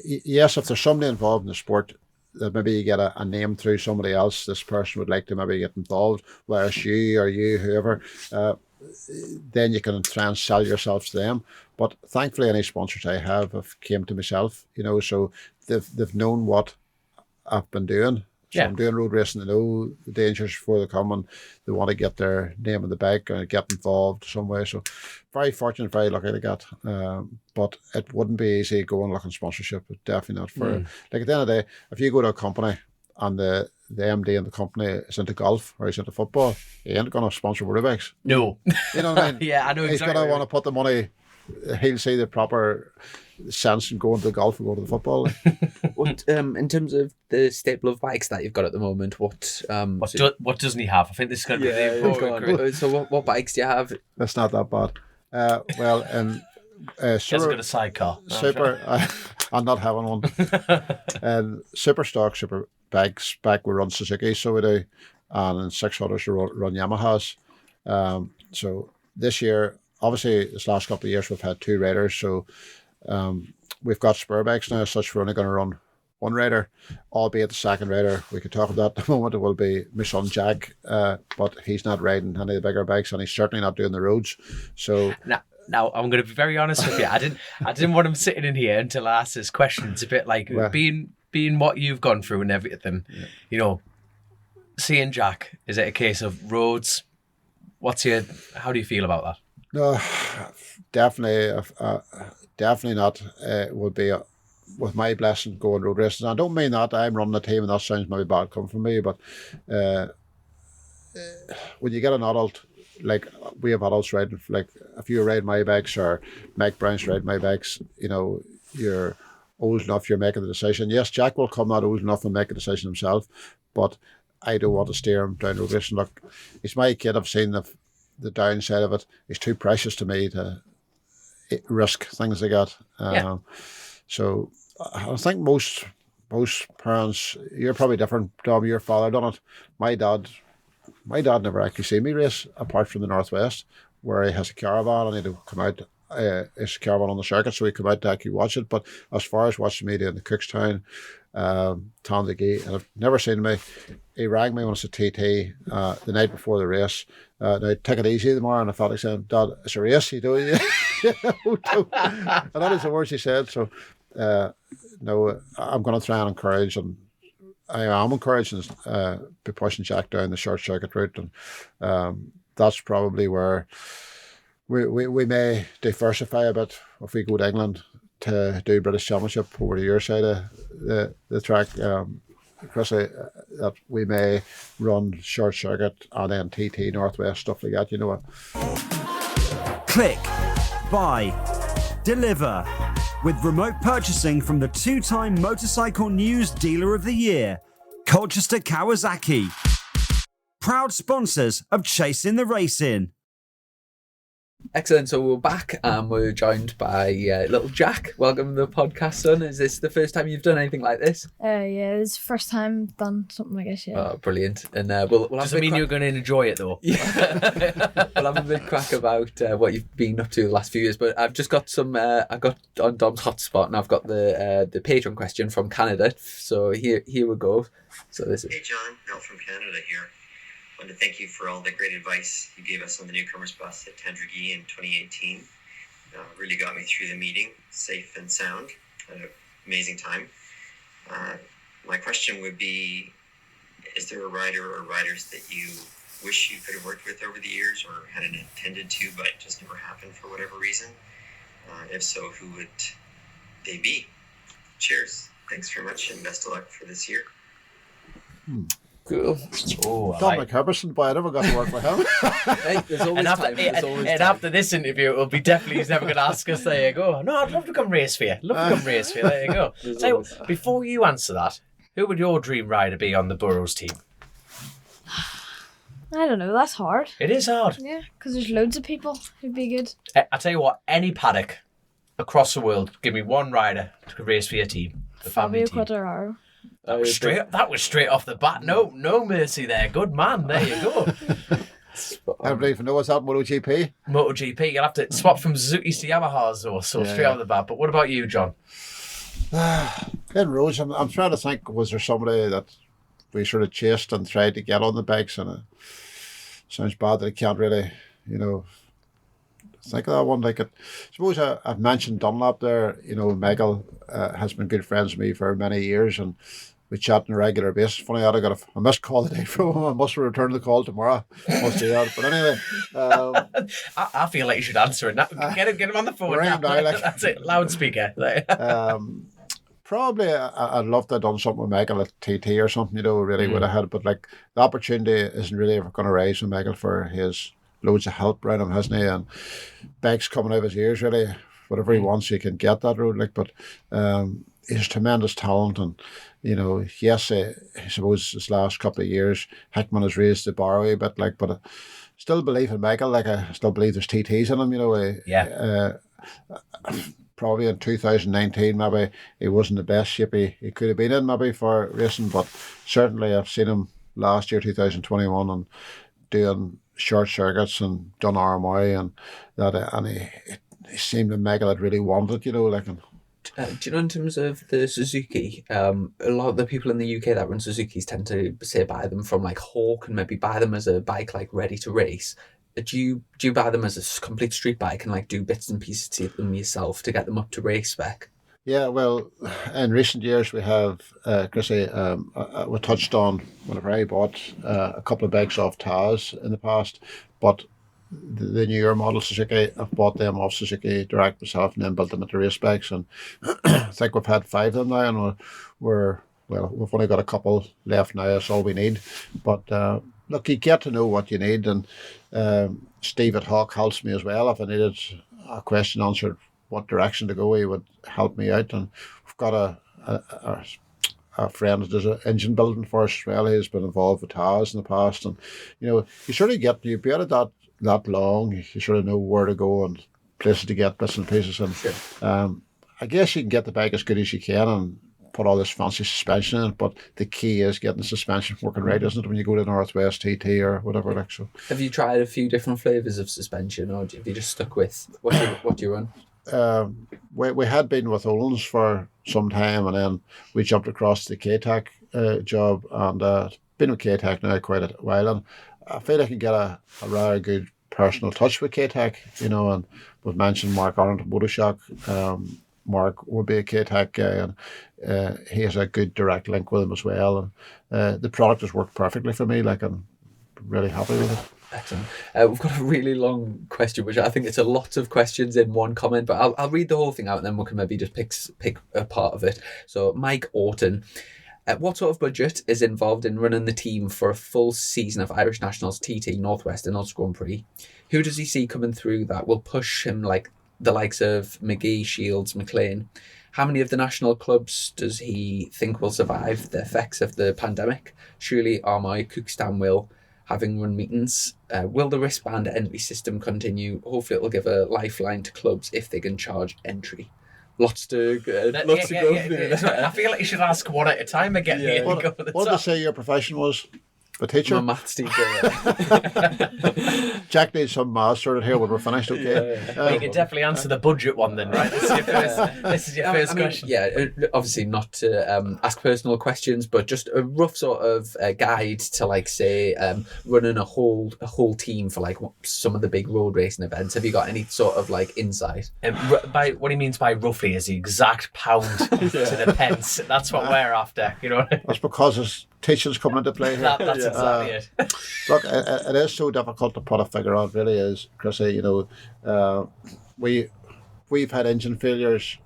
yes, if there's somebody involved in the sport, that maybe you get a name through somebody else, this person would like to maybe get involved, whether it's you or you, whoever, then you can try and sell yourself to them. But thankfully, any sponsors I have came to myself, so they've known what I've been doing. So I'm doing road racing, they know the dangers before they come, and they want to get their name on the bike and get involved some way. So very fortunate, very lucky to get. But it wouldn't be easy going looking sponsorship. It's definitely not for like at the end of the day, if you go to a company and the MD in the company is into golf or he's into football, he ain't going to sponsor motorbikes. No. You know what I mean? Yeah, I know exactly. He's going to want to put the money, he'll see the proper sense in going to the golf and going to the football. What, in terms of the stable of bikes that you've got at the moment, what doesn't he have? I think this is going to be the important. So what bikes do you have? That's not that bad. Well, Super, got a sidecar. Super. I'm not having one. And super stock, super bikes. Back we run Suzuki, so we do, and in 600s we run Yamahas. So this year, obviously, this last couple of years we've had two riders, so we've got spare bikes now. As such, we're only going to run one rider, albeit the second rider, we could talk about at the moment, it will be my son Jack, but he's not riding any of the bigger bikes, and he's certainly not doing the roads. So now I'm going to be very honest with you. I didn't want him sitting in here until I asked this question. It's a bit like being what you've gone through and everything. Seeing Jack, is it a case of roads? How do you feel about that? No, definitely not. It would be with my blessing going road racing. I don't mean that I'm running a team and that sounds maybe bad coming from me, but when you get an adult, like we have adults riding, like if you ride my bikes or Mike Brown's ride my bikes, you know, you're old enough, you're making the decision. Yes, Jack will come out old enough and make a decision himself, but I don't want to steer him down road racing. Look, he's my kid. I've seen the downside of it. He's too precious to me to risk things like that. So I think most parents, you're probably different, Dom. Your father done it. My dad never actually seen me race apart from the Northwest, where he has a caravan and he'd come out. His caravan on the circuit, so he come out to actually watch it. But as far as watching me doing the Cookstown, Tandragee, and I've never seen me. He rang me when it's a TT the night before the race. Now take it easy tomorrow, and I felt like saying, "Dad, it's a race. You do it." And that is the words he said. So no, I'm going to try and encourage, and I am encouraging be pushing Jack down the short circuit route, and that's probably where we may diversify a bit if we go to England to do British Championship over to your side of the track. Chrissy, that we may run short circuit and then TT Northwest, stuff like that, you know what? Click, buy, deliver with remote purchasing from the 2-time Motorcycle News Dealer of the Year, Colchester Kawasaki. Proud sponsors of Chasing the Racing. Excellent. So we're back and we're joined by little Jack. Welcome to the podcast, son. Is this the first time you've done anything like this? Yeah, it's the first time I've done something like this, yeah. Oh, brilliant. And we'll have Doesn't mean you're going to enjoy it, though. Yeah. We'll have a bit crack about what you've been up to the last few years. But I've just got I got on Dom's hotspot, and I've got the Patreon question from Canada. So here we go. So this is... Hey, John. Mel from Canada here. I want to thank you for all the great advice you gave us on the newcomers bus at Tandragee in 2018. Really got me through the meeting, safe and sound. Had an amazing time. My question would be, is there a rider or riders that you wish you could have worked with over the years or had intended to but just never happened for whatever reason? If so, who would they be? Cheers. Thanks very much and best of luck for this year. Cool. Oh, Dominic Herberson, boy, I never got to work with him. Hey, there's always time. There's always and time. after this interview, it'll be definitely he's never going to ask us. There you go. No, I'd love to come race for you. There you go. So, before you answer that, who would your dream rider be on the Burrows team? I don't know, that's hard. It is hard. Yeah, because there's loads of people who'd be good. I tell you what, any paddock across the world, give me one rider to race for your team, the family Fabio team. Quattararo. That was straight off the bat. No mercy there. Good man. There you go. I don't even know what's that MotoGP. MotoGP. You'll have to swap from Suzuki's to Yamahas or so straight off the bat. But what about you, John? In Rhodes, I'm trying to think, was there somebody that we sort of chased and tried to get on the bikes, and it sounds bad that I can't really, think of that one. Like, I suppose I've mentioned Dunlop there. Michael has been good friends with me for many years, and we chat on a regular basis. Funny that I got a missed call today from him. I must return the call tomorrow. Must do that. But anyway, I feel like you should answer it. Get him on the phone. Ring him now, like. That's it. Loudspeaker. probably I'd love to have done something with Michael at TT or something. Really would have had. But like the opportunity isn't really ever going to rise with Michael for his loads of help around him, hasn't he? And bikes coming out of his ears, really. Whatever he wants, he can get that road. But he's tremendous talent, and yes, I suppose this last couple of years, Hickman has raised the bar a bit. But I still believe in Michael. I still believe there's TTs in him. Probably in 2019, maybe he wasn't the best shape he could have been in, maybe for racing. But certainly, I've seen him last year, 2021, and doing short circuits and done RMI and that, and he seemed to Michael had really wanted, do you know, in terms of the Suzuki, a lot of the people in the UK that run Suzukis tend to say buy them from like Hawk and maybe buy them as a bike like ready to race. Do you buy them as a complete street bike and like do bits and pieces to them yourself to get them up to race spec? Yeah, well, in recent years we have, Chrissy, we touched on whenever I bought a couple of bikes off Taz in the past, but the newer model Suzuki, I've bought them off Suzuki direct myself and then built them into race bikes, and I think we've had 5 of them now, and we've only got a couple left now. That's all we need. But look, you get to know what you need, and Steve at Hawk helps me as well. If I needed a question answered, what direction to go, he would help me out. And we've got a friend that does an engine building for us as well. He's been involved with TAS in the past, and you sort of you've been at that long, you sort of know where to go and places to get bits and pieces. And Sure. I guess you can get the bike as good as you can and put all this fancy suspension in it, but the key is getting the suspension working right, isn't it, when you go to Northwest TT or whatever like so. Have you tried a few different flavours of suspension, or have you just stuck with what you run? We had been with Olin's for some time, and then we jumped across the K-Tech job, and been with K-Tech now quite a while, and I feel I can get a rather good personal touch with K-Tech, and we've mentioned Mark Arnold of Motoshock. Mark would be a K-Tech guy, and he has a good direct link with him as well, and the product has worked perfectly for me. Like, I'm really happy with it. Excellent. We've got a really long question, which I think it's a lot of questions in one comment, but I'll read the whole thing out and then we can maybe just pick a part of it. So Mike Orton, what sort of budget is involved in running the team for a full season of Irish Nationals TT Northwest and Ulster Grand Prix? Who does he see coming through that will push him, like the likes of McGee, Shields, McLean? How many of the national clubs does he think will survive the effects of the pandemic? Surely Armagh, Cookstown will, having run meetings. Will the wristband entry system continue? Hopefully it'll give a lifeline to clubs if they can charge entry. Lots to go through. I feel like you should ask one at a time again. Yeah. What did they say your profession was? A teacher? My maths teacher. Jack needs some maths sorted here when we're finished, okay? Well, you can definitely answer the budget one then, right? This is your first question. Yeah, obviously not to ask personal questions, but just a rough sort of guide to, like, say, running a whole team for like some of the big road racing events. Have you got any sort of like insight? By what he means by roughly is the exact pound to the pence. That's what we're after, That's because his teaching's coming into play here. That's exactly it. Look, it is so difficult to put a figure on, it really is, Chrissy. We've had engine failures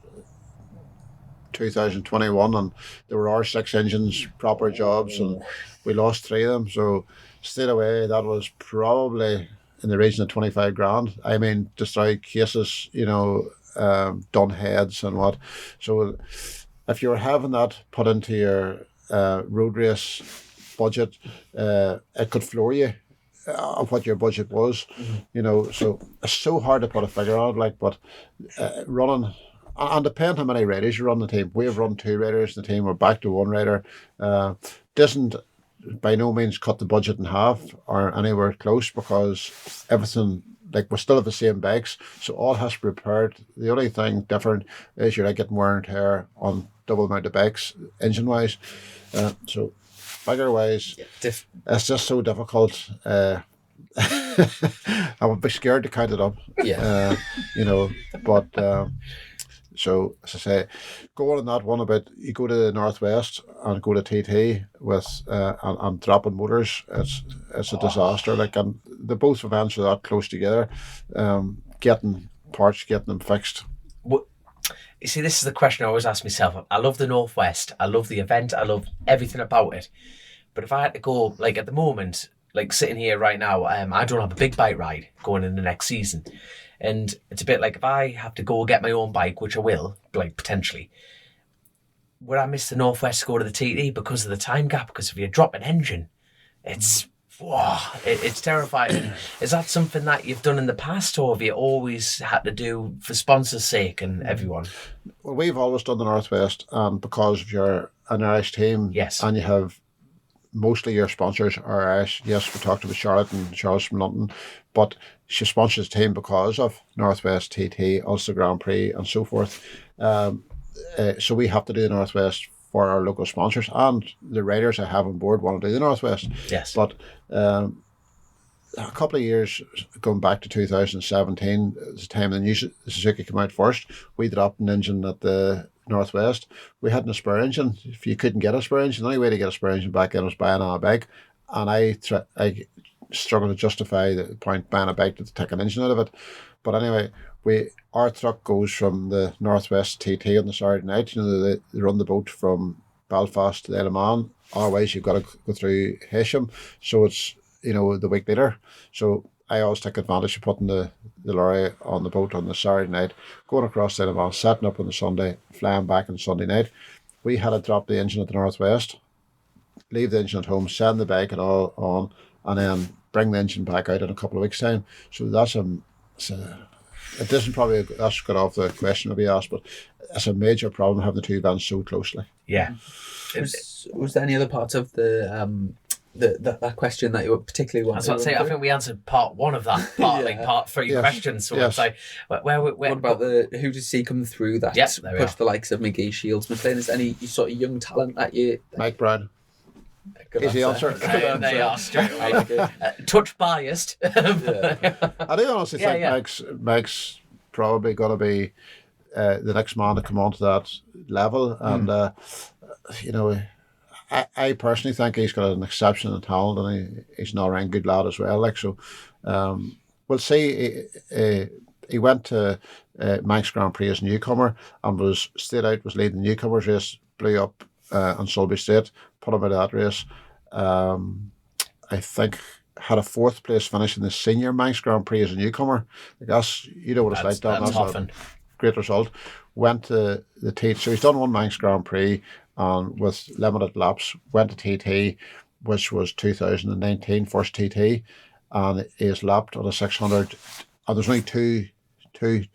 2021, and there were our 6 engines, proper jobs, and we lost 3 of them. So straight away, that was probably in the region of 25 grand. I mean, destroyed cases, done heads and what. So if you're having that put into your road race budget, it could floor you of what your budget was, so it's so hard to put a figure on it, but running, and depending how many riders you run the team. We've run 2 riders in the team, we're back to 1 rider, doesn't by no means cut the budget in half or anywhere close, because everything, like, we still have the same bikes, so all has to be repaired. The only thing different is you're getting wear and tear on double amount of bikes engine wise, so figure wise, it's just so difficult. I would be scared to count it up. Yeah. But so as I say, going on that one about you go to the Northwest and go to TT with and dropping motors, it's a disaster. Like, and the both events are that close together. Getting parts, getting them fixed. You see, this is the question I always ask myself. I love the Northwest. I love the event. I love everything about it. But if I had to go, like at the moment, like sitting here right now, I don't have a big bike ride going in the next season. And it's a bit like if I have to go get my own bike, which I will, like potentially, would I miss the Northwest to go to the TT because of the time gap? Because if you drop an engine, it's terrifying. Is that something that you've done in the past, or have you always had to do for sponsors' sake and everyone? Well, we've always done the Northwest, and because you're an Irish team, yes, and you have mostly your sponsors are Irish. Yes, we talked about Charlotte, and Charlotte's from London, but she sponsors the team because of Northwest TT, Ulster Grand Prix, and so forth. So we have to do the Northwest for our local sponsors, and the riders I have on board want to do the Northwest. Yes. But a couple of years going back to 2017, the time the new Suzuki came out first, we dropped an engine at the Northwest. We hadn't a spare engine. If you couldn't get a spare engine, the only way to get a spare engine back in was buying a bike. And I struggled to justify the point buying a bike to take an engine out of it. But anyway, our truck goes from the Northwest TT on the Saturday night. They run the boat from Belfast to the Isle of Man. Otherwise, you've got to go through Heysham. So the week later. So I always take advantage of putting the lorry on the boat on the Saturday night, going across the Isle, setting up on the Sunday, flying back on Sunday night. We had to drop the engine at the Northwest, leave the engine at home, send the bike and all on, and then bring the engine back out in a couple of weeks' time. So it doesn't probably, that's got off the question to be asked, but it's a major problem having the two vans so closely. Yeah. Was there any other parts of that question that you particularly wanted? That's what I say. I think we answered part one of that part, Yeah. part 3 questions. So it's like, where what about who did you see come through that there we pushed are. the likes of McGee, Shields, McLean? Is there any sort of young talent that you? Mike Brown. Good Easy answer. They are straight I away. like it. Touch biased. I do honestly think Yeah. Mike's probably going to be the next man to come onto that level. And, I personally think he's got an exceptional talent, and he's an all-round good lad as well. Like, so, we'll see. He went to Manx Grand Prix as a newcomer and was leading the newcomers race, blew up on Sulby State, put him out of that race. I think had a 4th place finish in the senior Manx Grand Prix as a newcomer. Like that's what it's like. That's often. Great result. Went to the TT. So he's done 1 Manx Grand Prix with limited laps. Went to TT, which was 2019 first TT, and he has lapped on a 600. And there's only two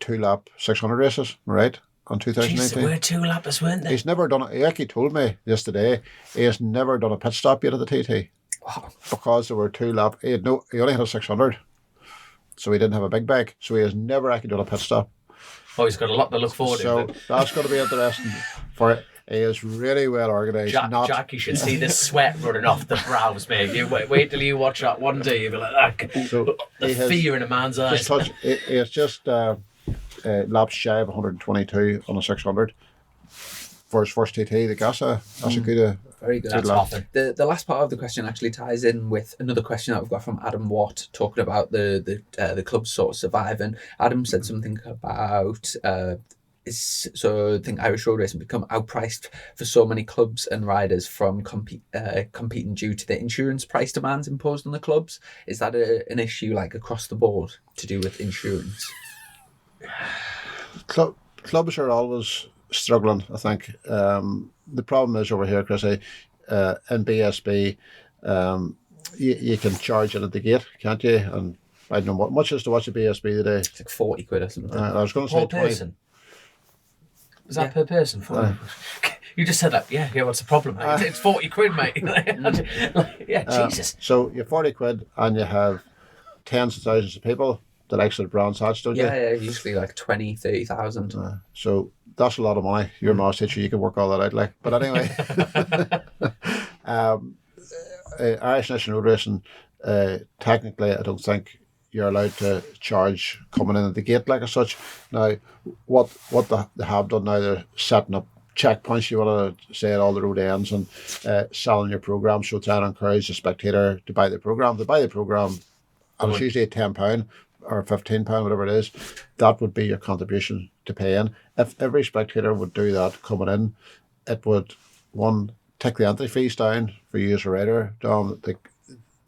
lap 600 races, right? On 2019. Jeez, there were 2 lappers, weren't there? He's never done it. He actually told me yesterday he has never done a pit stop yet at the TT. Wow. Because there were 2 laps. He only had a 600. So he didn't have a big bag. So he has never actually done a pit stop. Oh, he's got a lot to look forward So to. that's going to be interesting for it. He is really well organised. Jack, you should see the sweat running off the brows, mate. You wait till you watch that one day, you'll be like, So the fear in a man's eyes. It's just laps shy of 122 on a 600 for his first TT. That's a good. Very good. That's often. The last part of the question actually ties in with another question that we've got from Adam Watt, talking about the club sort of surviving. Adam said something about so I think Irish road racing become outpriced for so many clubs and riders from competing due to the insurance price demands imposed on the clubs. Is that an issue like across the board to do with insurance? Clubs are always struggling, I think. The problem is over here, Chrissy, in BSB, you can charge it at the gate, can't you? And I don't know what much is to watch a BSB today. It's like 40 quid or something. I was going to say Per 20. person? Was that per person? You just said that. Yeah, what's the problem, mate? It's 40 quid, mate. Jesus. So you're 40 quid and you have tens of thousands of people that actually bronze hats, don't you? Yeah, usually like 20, 30,000. So that's a lot of money. You're a maths teacher, you can work all that out. Like, but anyway, Irish National Road Racing, technically, I don't think you're allowed to charge coming in at the gate like as such. Now, what they have done now, they're setting up checkpoints, you want to say, at all the road ends and selling your programme. So trying to encourage the spectator to buy the programme. They buy the programme, and it's usually £10 or £15, whatever it is. That would be your contribution to pay in. If every spectator would do that coming in, it would, one, take the entry fees down for you as a rider.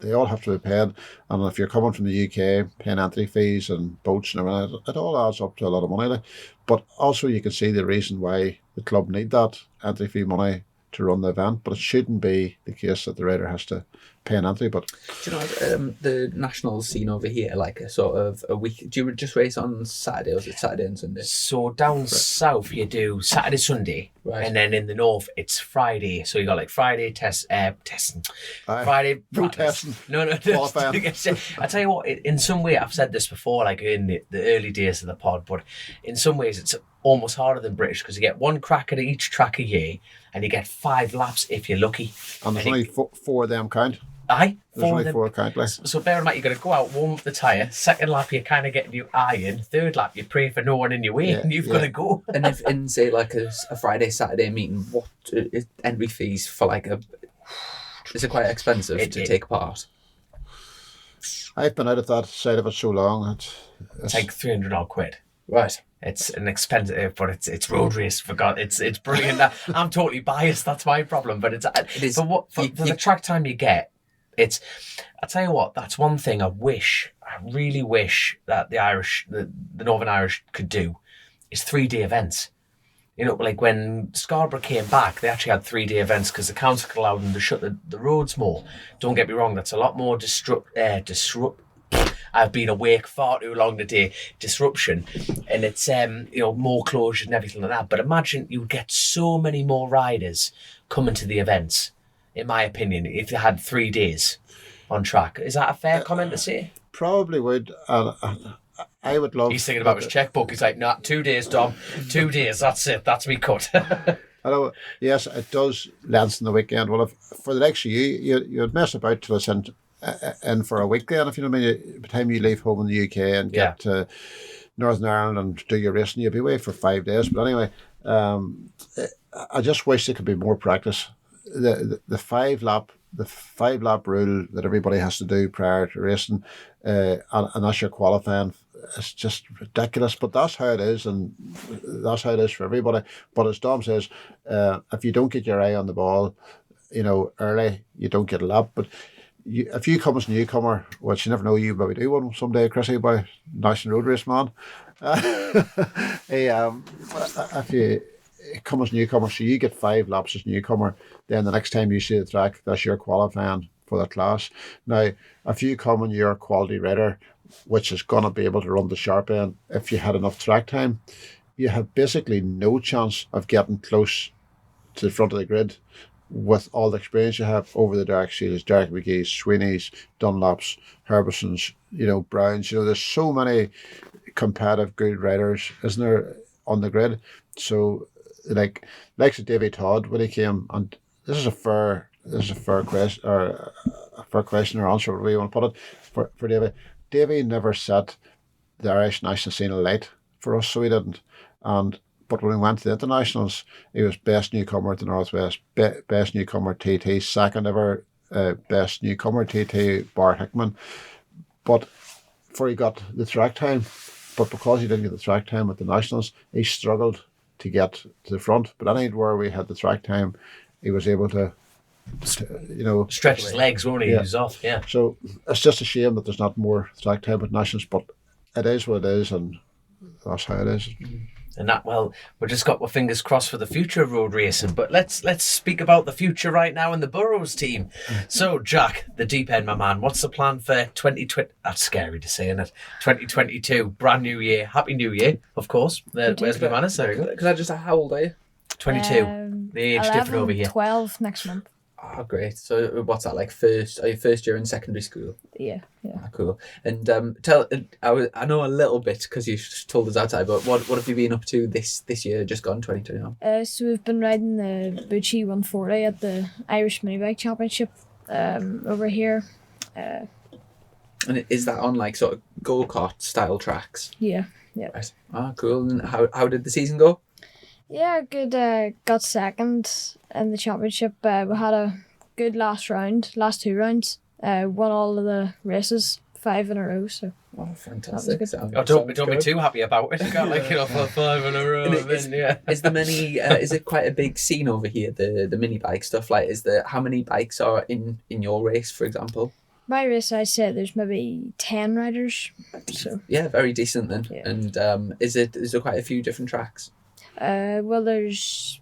They all have to be paid, and if you're coming from the UK, paying entry fees and boats and everything, it all adds up to a lot of money. Like. But also you can see the reason why the club need that entry fee money to run the event, but it shouldn't be the case that the rider has to pay an entry. But do you know the national scene over here, like a sort of a week? Do you just race on Saturday, or is it Saturday and Sunday? So down south you do Saturday, Sunday, Right. and then in the north it's Friday. So you got like Friday testing, Friday practice. testing. No. Qualifying. I tell you what, in some way I've said this before, like in the early days of the pod, but in some ways it's almost harder than British because you get one crack at each track a year, and you get 5 laps if you're lucky. and there's only four of them count. Aye, There's four only of them. 4 count. Like. So bear in mind, you've got to go out, warm up the tyre. Second lap, you're kind of getting your iron. Third lap, you pray for no one in your way, and you've got to go. And if in say like a Friday, Saturday meeting, what is entry fees for like is it quite expensive to take part? I've been out of that side of it so long. It's like 300 odd quid. Right. It's an expensive, but it's road race. For God, it's brilliant. I'm totally biased. That's my problem. But it is. For the track time you get, I tell you what, that's one thing I really wish that the Northern Irish could do, is 3-day events. You know, like when Scarborough came back, they actually had 3-day events because the council allowed them to shut the roads more. Don't get me wrong, that's a lot more I've been awake far too long today. Disruption, and it's more closures and everything like that. But imagine you would get so many more riders coming to the events. In my opinion, if you had 3 days on track, is that a fair comment to say? Probably would. I would love. He's thinking about his checkbook. He's like, nah, 2 days, Dom. 2 days. That's it. That's me cut. I know. Yes, it does lengthen the weekend. Well, if for the next you'd mess about till it's in for a week then, if you know what I mean. By the time you leave home in the UK and get to Northern Ireland and do your racing, you'll be away for 5 days. But anyway, I just wish there could be more practice. The 5-lap rule that everybody has to do prior to racing, and that's your qualifying. It's just ridiculous, but that's how it is, and that's how it is for everybody. But as Dom says, if you don't get your eye on the ball, early, you don't get a lap. But if you come as a newcomer, which you never know, you maybe do one someday, Chrissy, by National Road Race Man. If you come as a newcomer, so you get 5 laps as a newcomer, then the next time you see the track, that's your qualifying for the class. Now, if you come and you're a quality rider, which is going to be able to run the sharp end, if you had enough track time, you have basically no chance of getting close to the front of the grid with all the experience you have over the Derek Seals, Derek McGee's, Sweeney's, Dunlops, Herbison's, Browns. There's so many competitive good riders, isn't there, on the grid? So, like Davy Todd when he came, and this is a fair question or a fair question or answer, whatever you want to put it, for Davy. Davy never set the Irish national scene alight for us, so he didn't. But when we went to the internationals, he was best newcomer at the Northwest, best newcomer TT, second ever best newcomer TT, bar Hickman. But before he got the track time, but because he didn't get the track time at the nationals, he struggled to get to the front. But anywhere we had the track time, he was able to stretch his legs, won't he? Yeah. He was off, yeah. So it's just a shame that there's not more track time at nationals, but it is what it is, and that's how it is. And that, well, we've just got our fingers crossed for the future of road racing. But let's speak about the future right now in the Burrows team. So, Jack, the deep end, my man, what's the plan for 2020? That's scary to say, isn't it? 2022, brand new year. Happy New Year, of course. Where's my manners? There you go. Can I just ask, how old are you? 22. The age 11, different over here. 12 next month. Oh, great. So what's that like? Are you first year in secondary school? Yeah. Ah, cool. And I know a little bit because you told us outside, but what have you been up to this year, just gone 2021? So we've been riding the Bucci 140 at the Irish Minibike Championship over here. And is that on like sort of go-kart style tracks? Yeah. Right. Ah, cool. And how did the season go? Yeah, good. Got second in the championship. We had a good last 2 rounds. Won all of the races, 5 in a row. So Oh, fantastic. Don't be too happy about it. You can't for 5 in a row. Is there many? Is it quite a big scene over here? The mini bike stuff. Like, how many bikes are in your race, for example? my race, I say there's maybe 10 riders. So yeah, very decent then. Yeah. And is there quite a few different tracks? well, there's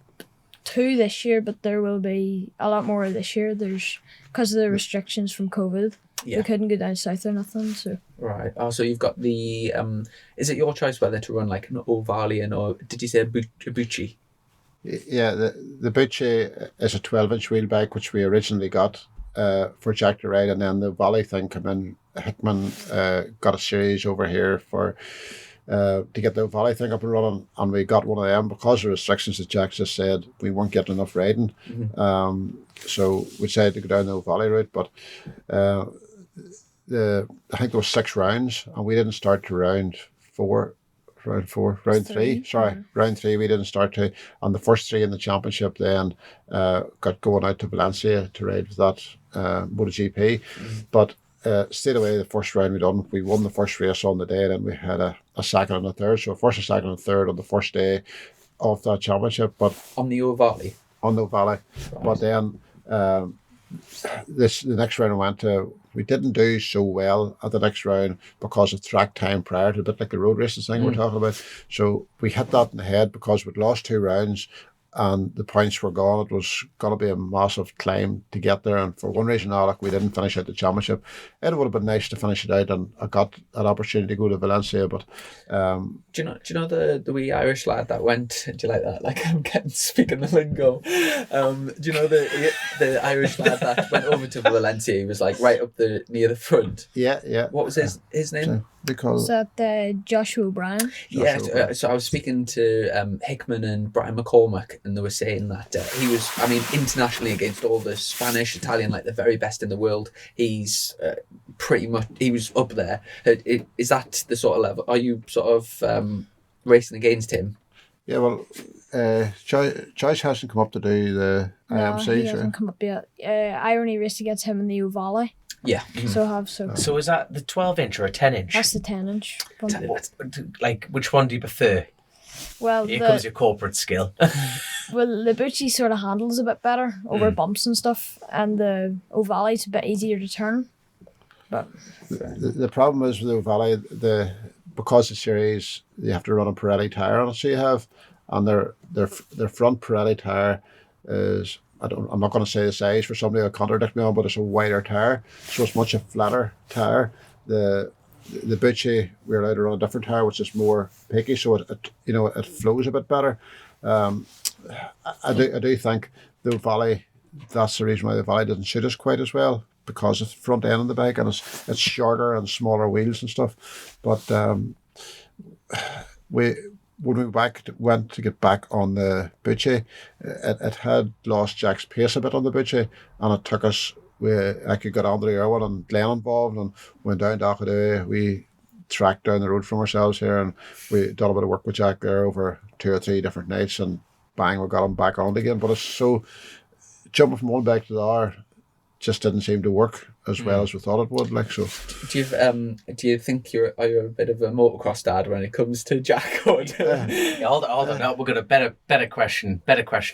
2 this year, but there will be a lot more this year. There's because of the restrictions from COVID. Yeah. We couldn't go down south or nothing. So Right. Oh, so you've got the is it your choice whether to run like an Ovalian or did you say a Bucci? Yeah, the Bucci is a 12-inch wheel bike, which we originally got for Jack to ride, and then the Valley thing came in. Hickman got a series over here for to get the Valley thing up and running, and we got one of them because of the restrictions that Jack just said. We weren't getting enough riding, so we decided to go down the Valley route. But I think there was 6 rounds, and we didn't start to round 3. Sorry, round 3 we didn't start to, and the first 3 in the championship then got going out to Valencia to ride with that MotoGP. But stayed away the first round we won the first race on the day, then we had a second and a third, so a first, a second and a third on the first day of that championship. But On the Ovali. on the Valley. Right. But then the next round I went to, we didn't do so well at the next round because of track time prior to, a bit like the road races thing we're talking about. So we hit that in the head because we'd lost 2 rounds and the points were gone. It was going to be a massive climb to get there, and for one reason or another, we didn't finish out the championship. It would have been nice to finish it out, and I got an opportunity to go to Valencia. But do you know the wee Irish lad that went? Do you like that? Like, I'm getting speaking the lingo. Do you know the Irish lad that went over to Valencia? He was like right up near the front. yeah. What was his name? So, because Is that Joshua O'Brien? So I was speaking to Hickman and Brian McCormack, and they were saying that he was, I mean, internationally against all the Spanish, Italian, like the very best in the world, he's pretty much, he was up there. Is that the sort of level? Are you sort of racing against him? yeah, well, Joyce hasn't come up to do the No, IMC. he hasn't come up yet. I only raced against him in the Ovale. Yeah. So I have so. So is that the 12-inch or a 10-inch? That's the 10-inch. Like, which one do you prefer? Well, Here comes your corporate skill. the Bucci sort of handles a bit better over bumps and stuff, and the Ovale's a bit easier to turn. But The problem is with the Ovale, because the series, you have to run a Pirelli tyre on it. So you have, and their front Pirelli tyre is, I'm not going to say the size for somebody who'll contradict me on, but it's a wider tyre, so it's much a flatter tyre. The Bucci, we're allowed to run a different tyre, which is more picky, so it flows a bit better. I do think the Valley, that's the reason why the Valley doesn't suit us quite as well, because of the front end of the bike, and it's shorter and smaller wheels and stuff. But when we went to get back on the Bucci, it had lost Jack's pace a bit on the Bucci, and it took us. I could get onto the air one and Glenn involved, and went down to Achadue. We tracked down the road from ourselves here, and we done a bit of work with Jack there over 2 or 3 different nights, and bang, we got him back on again. But it's so, jumping from one bike to the other just didn't seem to work as well as we thought it would. Like, so, Do you think you're a bit of a motocross dad when it comes to Jack? Or Yeah, hold on. Now we're going to better question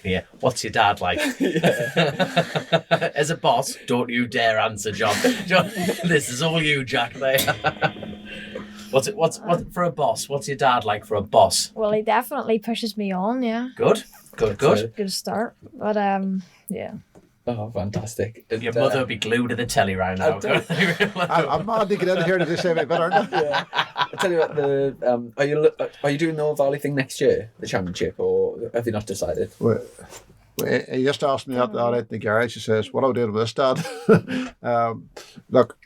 here. What's your dad like? As a boss, don't you dare answer, John. John, this is all you, Jack. There. What's for a boss? What's your dad like for a boss? well, he definitely pushes me on. Yeah, Good. good start. But yeah. Oh, fantastic! Your mother would be glued to the telly right now. I'm mad to get in here to do something better, aren't I? Yeah. I tell you what, are you doing the Valley thing next year, the championship, or have you not decided? Well, he used to ask me that out in the garage. He says, "What are we doing with this, Dad?" Look,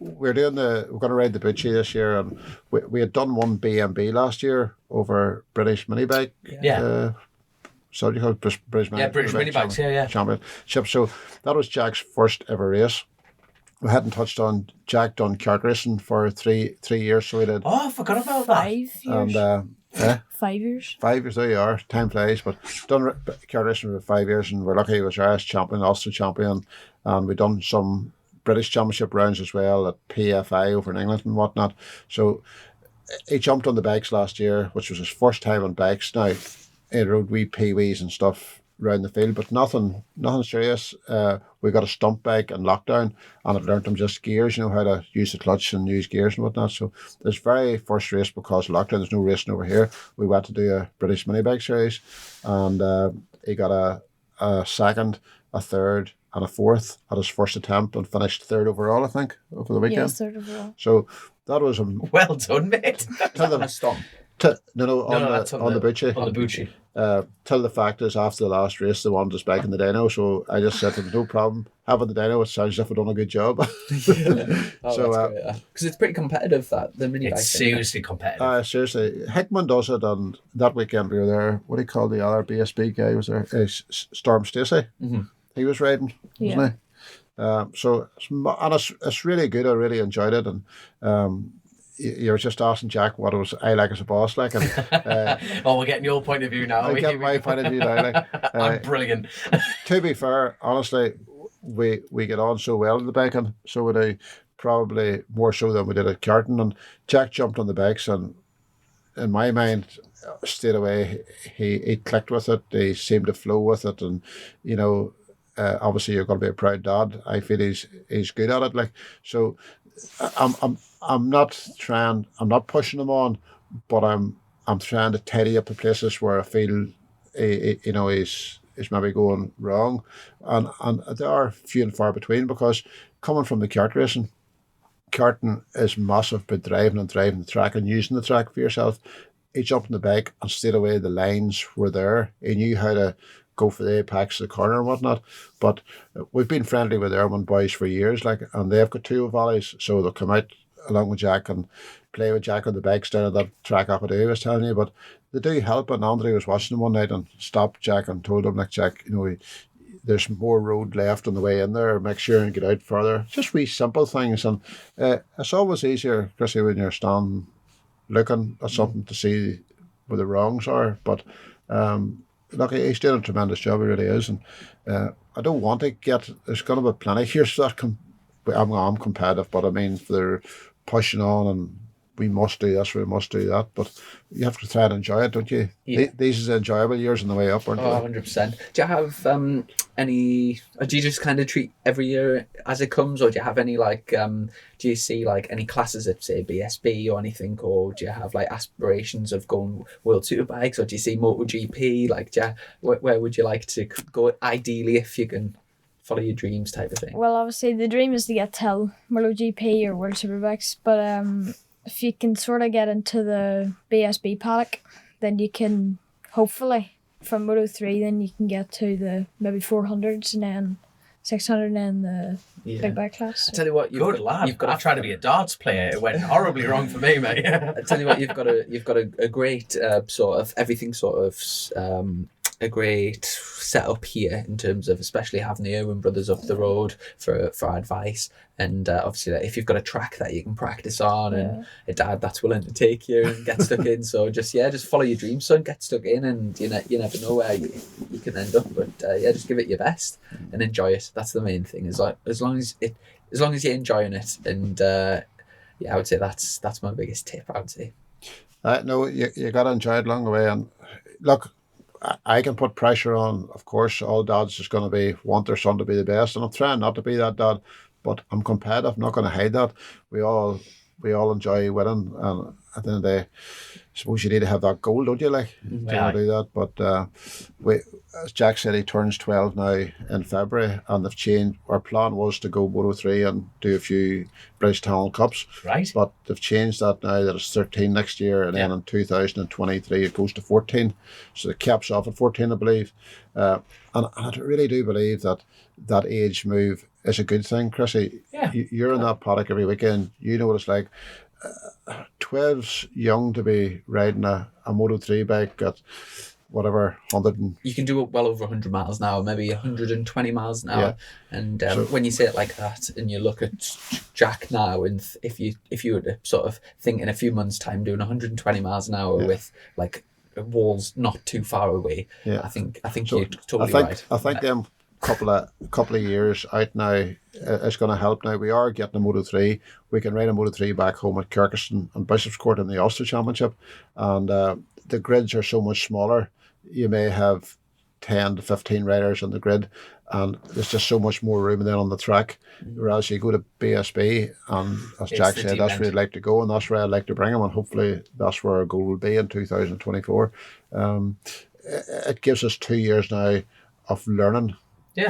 we're going to ride the Bucci this year, and we had done one BMB last year over British mini bike. Yeah. So you call it British mini, Mini bikes. Yeah. championship. So that was Jack's first ever race. We hadn't touched on Jack done kart racing for three years, so we did. Oh, I forgot about that. 5 years. And 5 years. 5 years, there you are. Time flies, but done kart racing for 5 years, and we're lucky he was Irish champion, Ulster champion, and we done some British championship rounds as well at PFI over in England and whatnot. So he jumped on the bikes last year, which was his first time on bikes. Now he rode wee peewees and stuff around the field, but nothing serious. We got a stump bike in lockdown, and it learnt him just gears, how to use the clutch and use gears and whatnot. So this very first race, because of lockdown, there's no racing over here, we went to do a British mini bike series, and he got a second, a third, and a fourth at his first attempt, and finished third overall, I think, over the weekend. Yes, third overall. So that was Well done, mate. On a stomp. that's on the Bucci. On the Bucci. Till the fact is, after the last race, they wanted us back in the dyno, so I just said to them, no problem, having the dyno, it sounds as if we've done a good job. Because it's pretty competitive, the mini bike. It's seriously competitive. Seriously, Hickman does it, and that weekend we were there. What do you call the other BSB guy was there? Storm Stacey. Mm-hmm. He was riding, wasn't he? So it's really good. I really enjoyed it, and you were just asking Jack what I like as a boss, like. And, we're getting your point of view now. I get my point of view now. Like, I'm brilliant. To be fair, honestly, we get on so well in the bike, and so would I, probably more so than we did at karting. And Jack jumped on the bikes, and in my mind, straight away he clicked with it. He seemed to flow with it, and obviously you're going to be a proud dad. I feel he's good at it. Like, so I'm not pushing him on, but I'm trying to tidy up the places where I feel he's maybe going wrong, and they are few and far between, because coming from the kart racing, karting is massive, but driving the track and using the track for yourself. He jumped on the bike and straight away the lines were there. He knew how to go for the apex of the corner and whatnot. But we've been friendly with the Airman boys for years, like, and they've got 2 valleys, so they'll come out along with Jack and play with Jack on the bikes down at that track up at I was telling you. But they do help. And Andre was watching them one night and stopped Jack and told him, like, Jack, there's more road left on the way in there. Make sure and get out further. Just wee simple things. And it's always easier, Chrissy, when you're standing looking at something to see where the wrongs are. But look, he's doing a tremendous job, he really is. And I don't want to get, there's going to be plenty here, so that I'm competitive, but I mean, they're pushing on and we must do this, we must do that. But you have to try and enjoy it, don't you? Yeah. These are enjoyable years on the way up, aren't they? 100%. Do you have any, or do you just kind of treat every year as it comes, or do you have any, like, do you see, like, any classes at, say, BSB or anything, or do you have, like, aspirations of going World Superbikes, or do you see MotoGP? Like, where would you like to go, ideally, if you can follow your dreams type of thing? Well, obviously the dream is to get to MotoGP or World Superbikes, but if you can sort of get into the BSB paddock, then you can hopefully from Moto3, then you can get to the maybe 400s and then 600 and then the big bike class. I tell you what, Good lad. I tried to be a darts player. It went horribly wrong for me, mate. I tell you what, you've got a great sort of everything sort of a great setup here in terms of especially having the Irwin brothers up the road for advice, and obviously like, if you've got a track that you can practice on and a dad that's willing to take you and get stuck in, so just follow your dreams, son, get stuck in, and you never know where you can end up, but just give it your best and enjoy it. That's the main thing, is like as long as you're enjoying it, and I would say that's my biggest tip, I would say. No, you got to enjoy it along the way. And look, I can put pressure on, of course. All dads is going to want their son to be the best, and I'm trying not to be that dad, but I'm competitive. I'm not going to hide that. We all enjoy winning, and at the end of the day, I suppose you need to have that goal, don't you? Like, to do that. But as Jack said, he turns 12 now in February, and they've changed. Our plan was to go Moto3 and do a few British Talent Cups, right? But they've changed that now. That it's 13 next year, and then in 2023 it goes to 14. So the cap's off at 14, I believe. And I really do believe that age move is a good thing, Chrissy. Yeah. You're in that paddock every weekend. You know what it's like. 12's young to be riding a Moto3 bike at whatever, 100 and... You can do it well over 100 miles an hour, maybe 120 miles an hour. Yeah. And when you say it like that, and you look at Jack now, and if you were to sort of think in a few months' time doing 120 miles an hour with like walls not too far away, I think you're totally right. I think them couple of years out now is going to help. Now we are getting a Moto3. We can ride a Moto3 back home at Kirkeston and Bishop's Court in the Ulster Championship, and the grids are so much smaller. You may have 10 to 15 riders on the grid, and there's just so much more room then on the track. Whereas you go to BSB, and as Jack said, that's where I'd like to go, and that's where I'd like to bring him, and hopefully that's where our goal will be in 2024. It gives us 2 years now of learning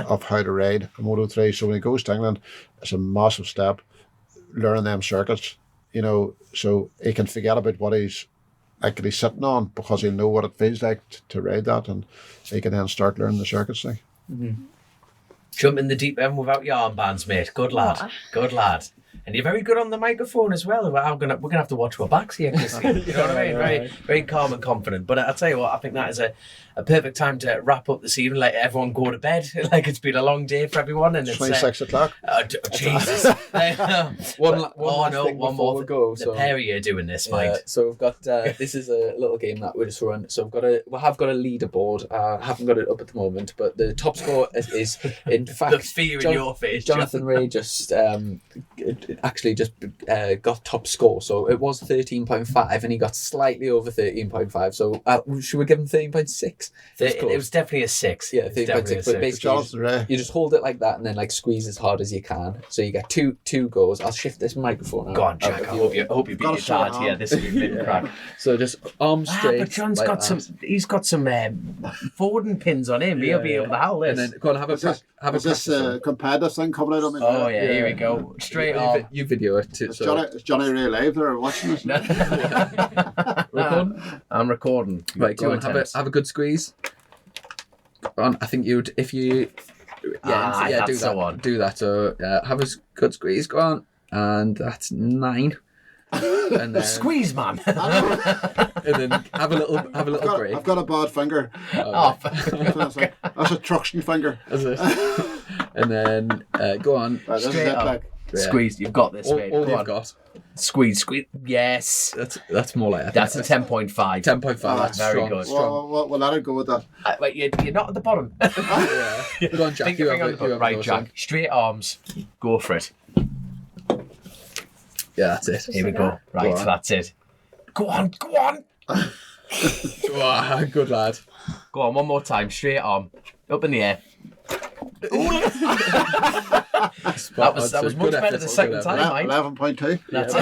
of how to ride a Moto3. So when he goes to England, it's a massive step, learning them circuits, so he can forget about what he's actually sitting on, because he'll know what it feels like to ride that, and he can then start learning the circuits. Like. Mm-hmm. Jump in the deep end without your armbands, mate. Good lad. Good lad. And you're very good on the microphone as well. We're gonna have to watch our backs here, Chris. You know what I mean? Very, very calm and confident. But I'll tell you what, I think that is a perfect time to wrap up this evening. Let everyone go to bed. Like, it's been a long day for everyone, and it's 26 o'clock. Jesus. one more to go. The pair of you are doing this, mate. So we've got this is a little game that we just run. So we have got a leaderboard. I haven't got it up at the moment, but the top score is in fact the fear in your face. Jonathan Ray just actually just got top score. So it was 13.5 and he got slightly over 13.5. So should we give him 13.6? It was definitely a 6. Yeah, 13.6. But basically, you just hold it like that and then like squeeze as hard as you can. So you get two goes. I'll shift this microphone out. Go on, Jack. I hope you beat your dad here. This will be mid crack. So just arms straight. But John's like got that. he's got some forwarding pins on him. He'll be able to howl this. And then go on, have a practice. Is this competitive thing coming out on me? Oh yeah, here we go. Straight on. You video it too. Is Johnny Ray live there watching this? Recording? I'm recording. Right, go on, have a good squeeze. Go on, I think you'd, if you... Yeah, do that. So on. Do that. So have a good squeeze, go on. And that's 9. And then, Squeeze, man. and then have a little break. I've got a bad finger. That's a truction finger. That's it. And then go on. Right, this is Straight it, up. like. Yeah. Squeeze. You've got this, mate. All Go you've on. got. Squeeze. That's That's more like a 10.5. 10.5. That's very strong. good. Strong. We'll let it go with that. Wait, you're not at the bottom. Yeah. Go on, Jack. Think You your have finger on it. the bottom. Right, Jack. Straight arms. Go for it. Yeah, that's it. Here we go. Right, Go on. that's it. Go on. Wow, good lad. Go on, one more time. Straight arm. Up in the air. That was much better the second time, mate. 11.2. That's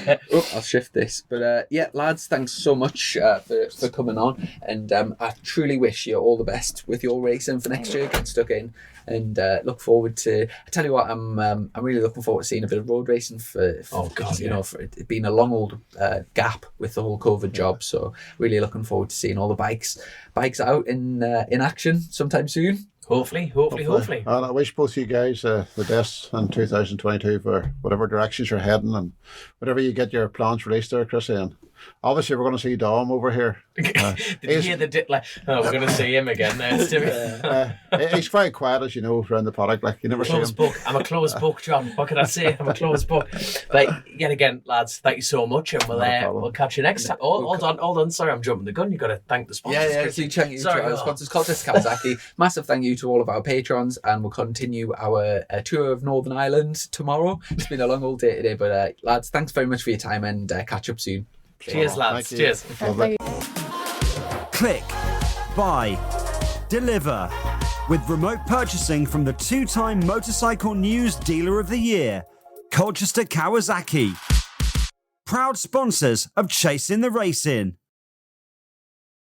it. I'll shift this. But lads, thanks so much for coming on. And I truly wish you all the best with your racing for next year. Get stuck in. And look forward to. I tell you what, I'm really looking forward to seeing a bit of road racing for for it being a long old gap with the whole COVID job. So really looking forward to seeing all the bikes out in action sometime soon. Hopefully. And I wish both you guys the best in 2022 for whatever directions you're heading and whatever you get your plans released there, Chrissy. And obviously, we're going to see Dom over here. Did you hear the we're going to see him again now, Stewie. He's quite quiet, as you know, around the paddock. Like, you never see him. Book. I'm a closed book, John. What can I say? I'm a closed book. But yet again, lads, thank you so much, and we'll catch you next time. Hold on. Sorry, I'm jumping the gun. You've got to thank the sponsors. Yeah. So check our sponsors, Colchester, Kawasaki. Massive thank you to all of our patrons, and we'll continue our tour of Northern Ireland tomorrow. It's been a long old day today, but lads, thanks very much for your time, and catch up soon. Cheers, lads. Cheers. Click, buy, deliver. With remote purchasing from the 2-time Motorcycle News Dealer of the Year, Colchester Kawasaki. Proud sponsors of Chasing the Racing.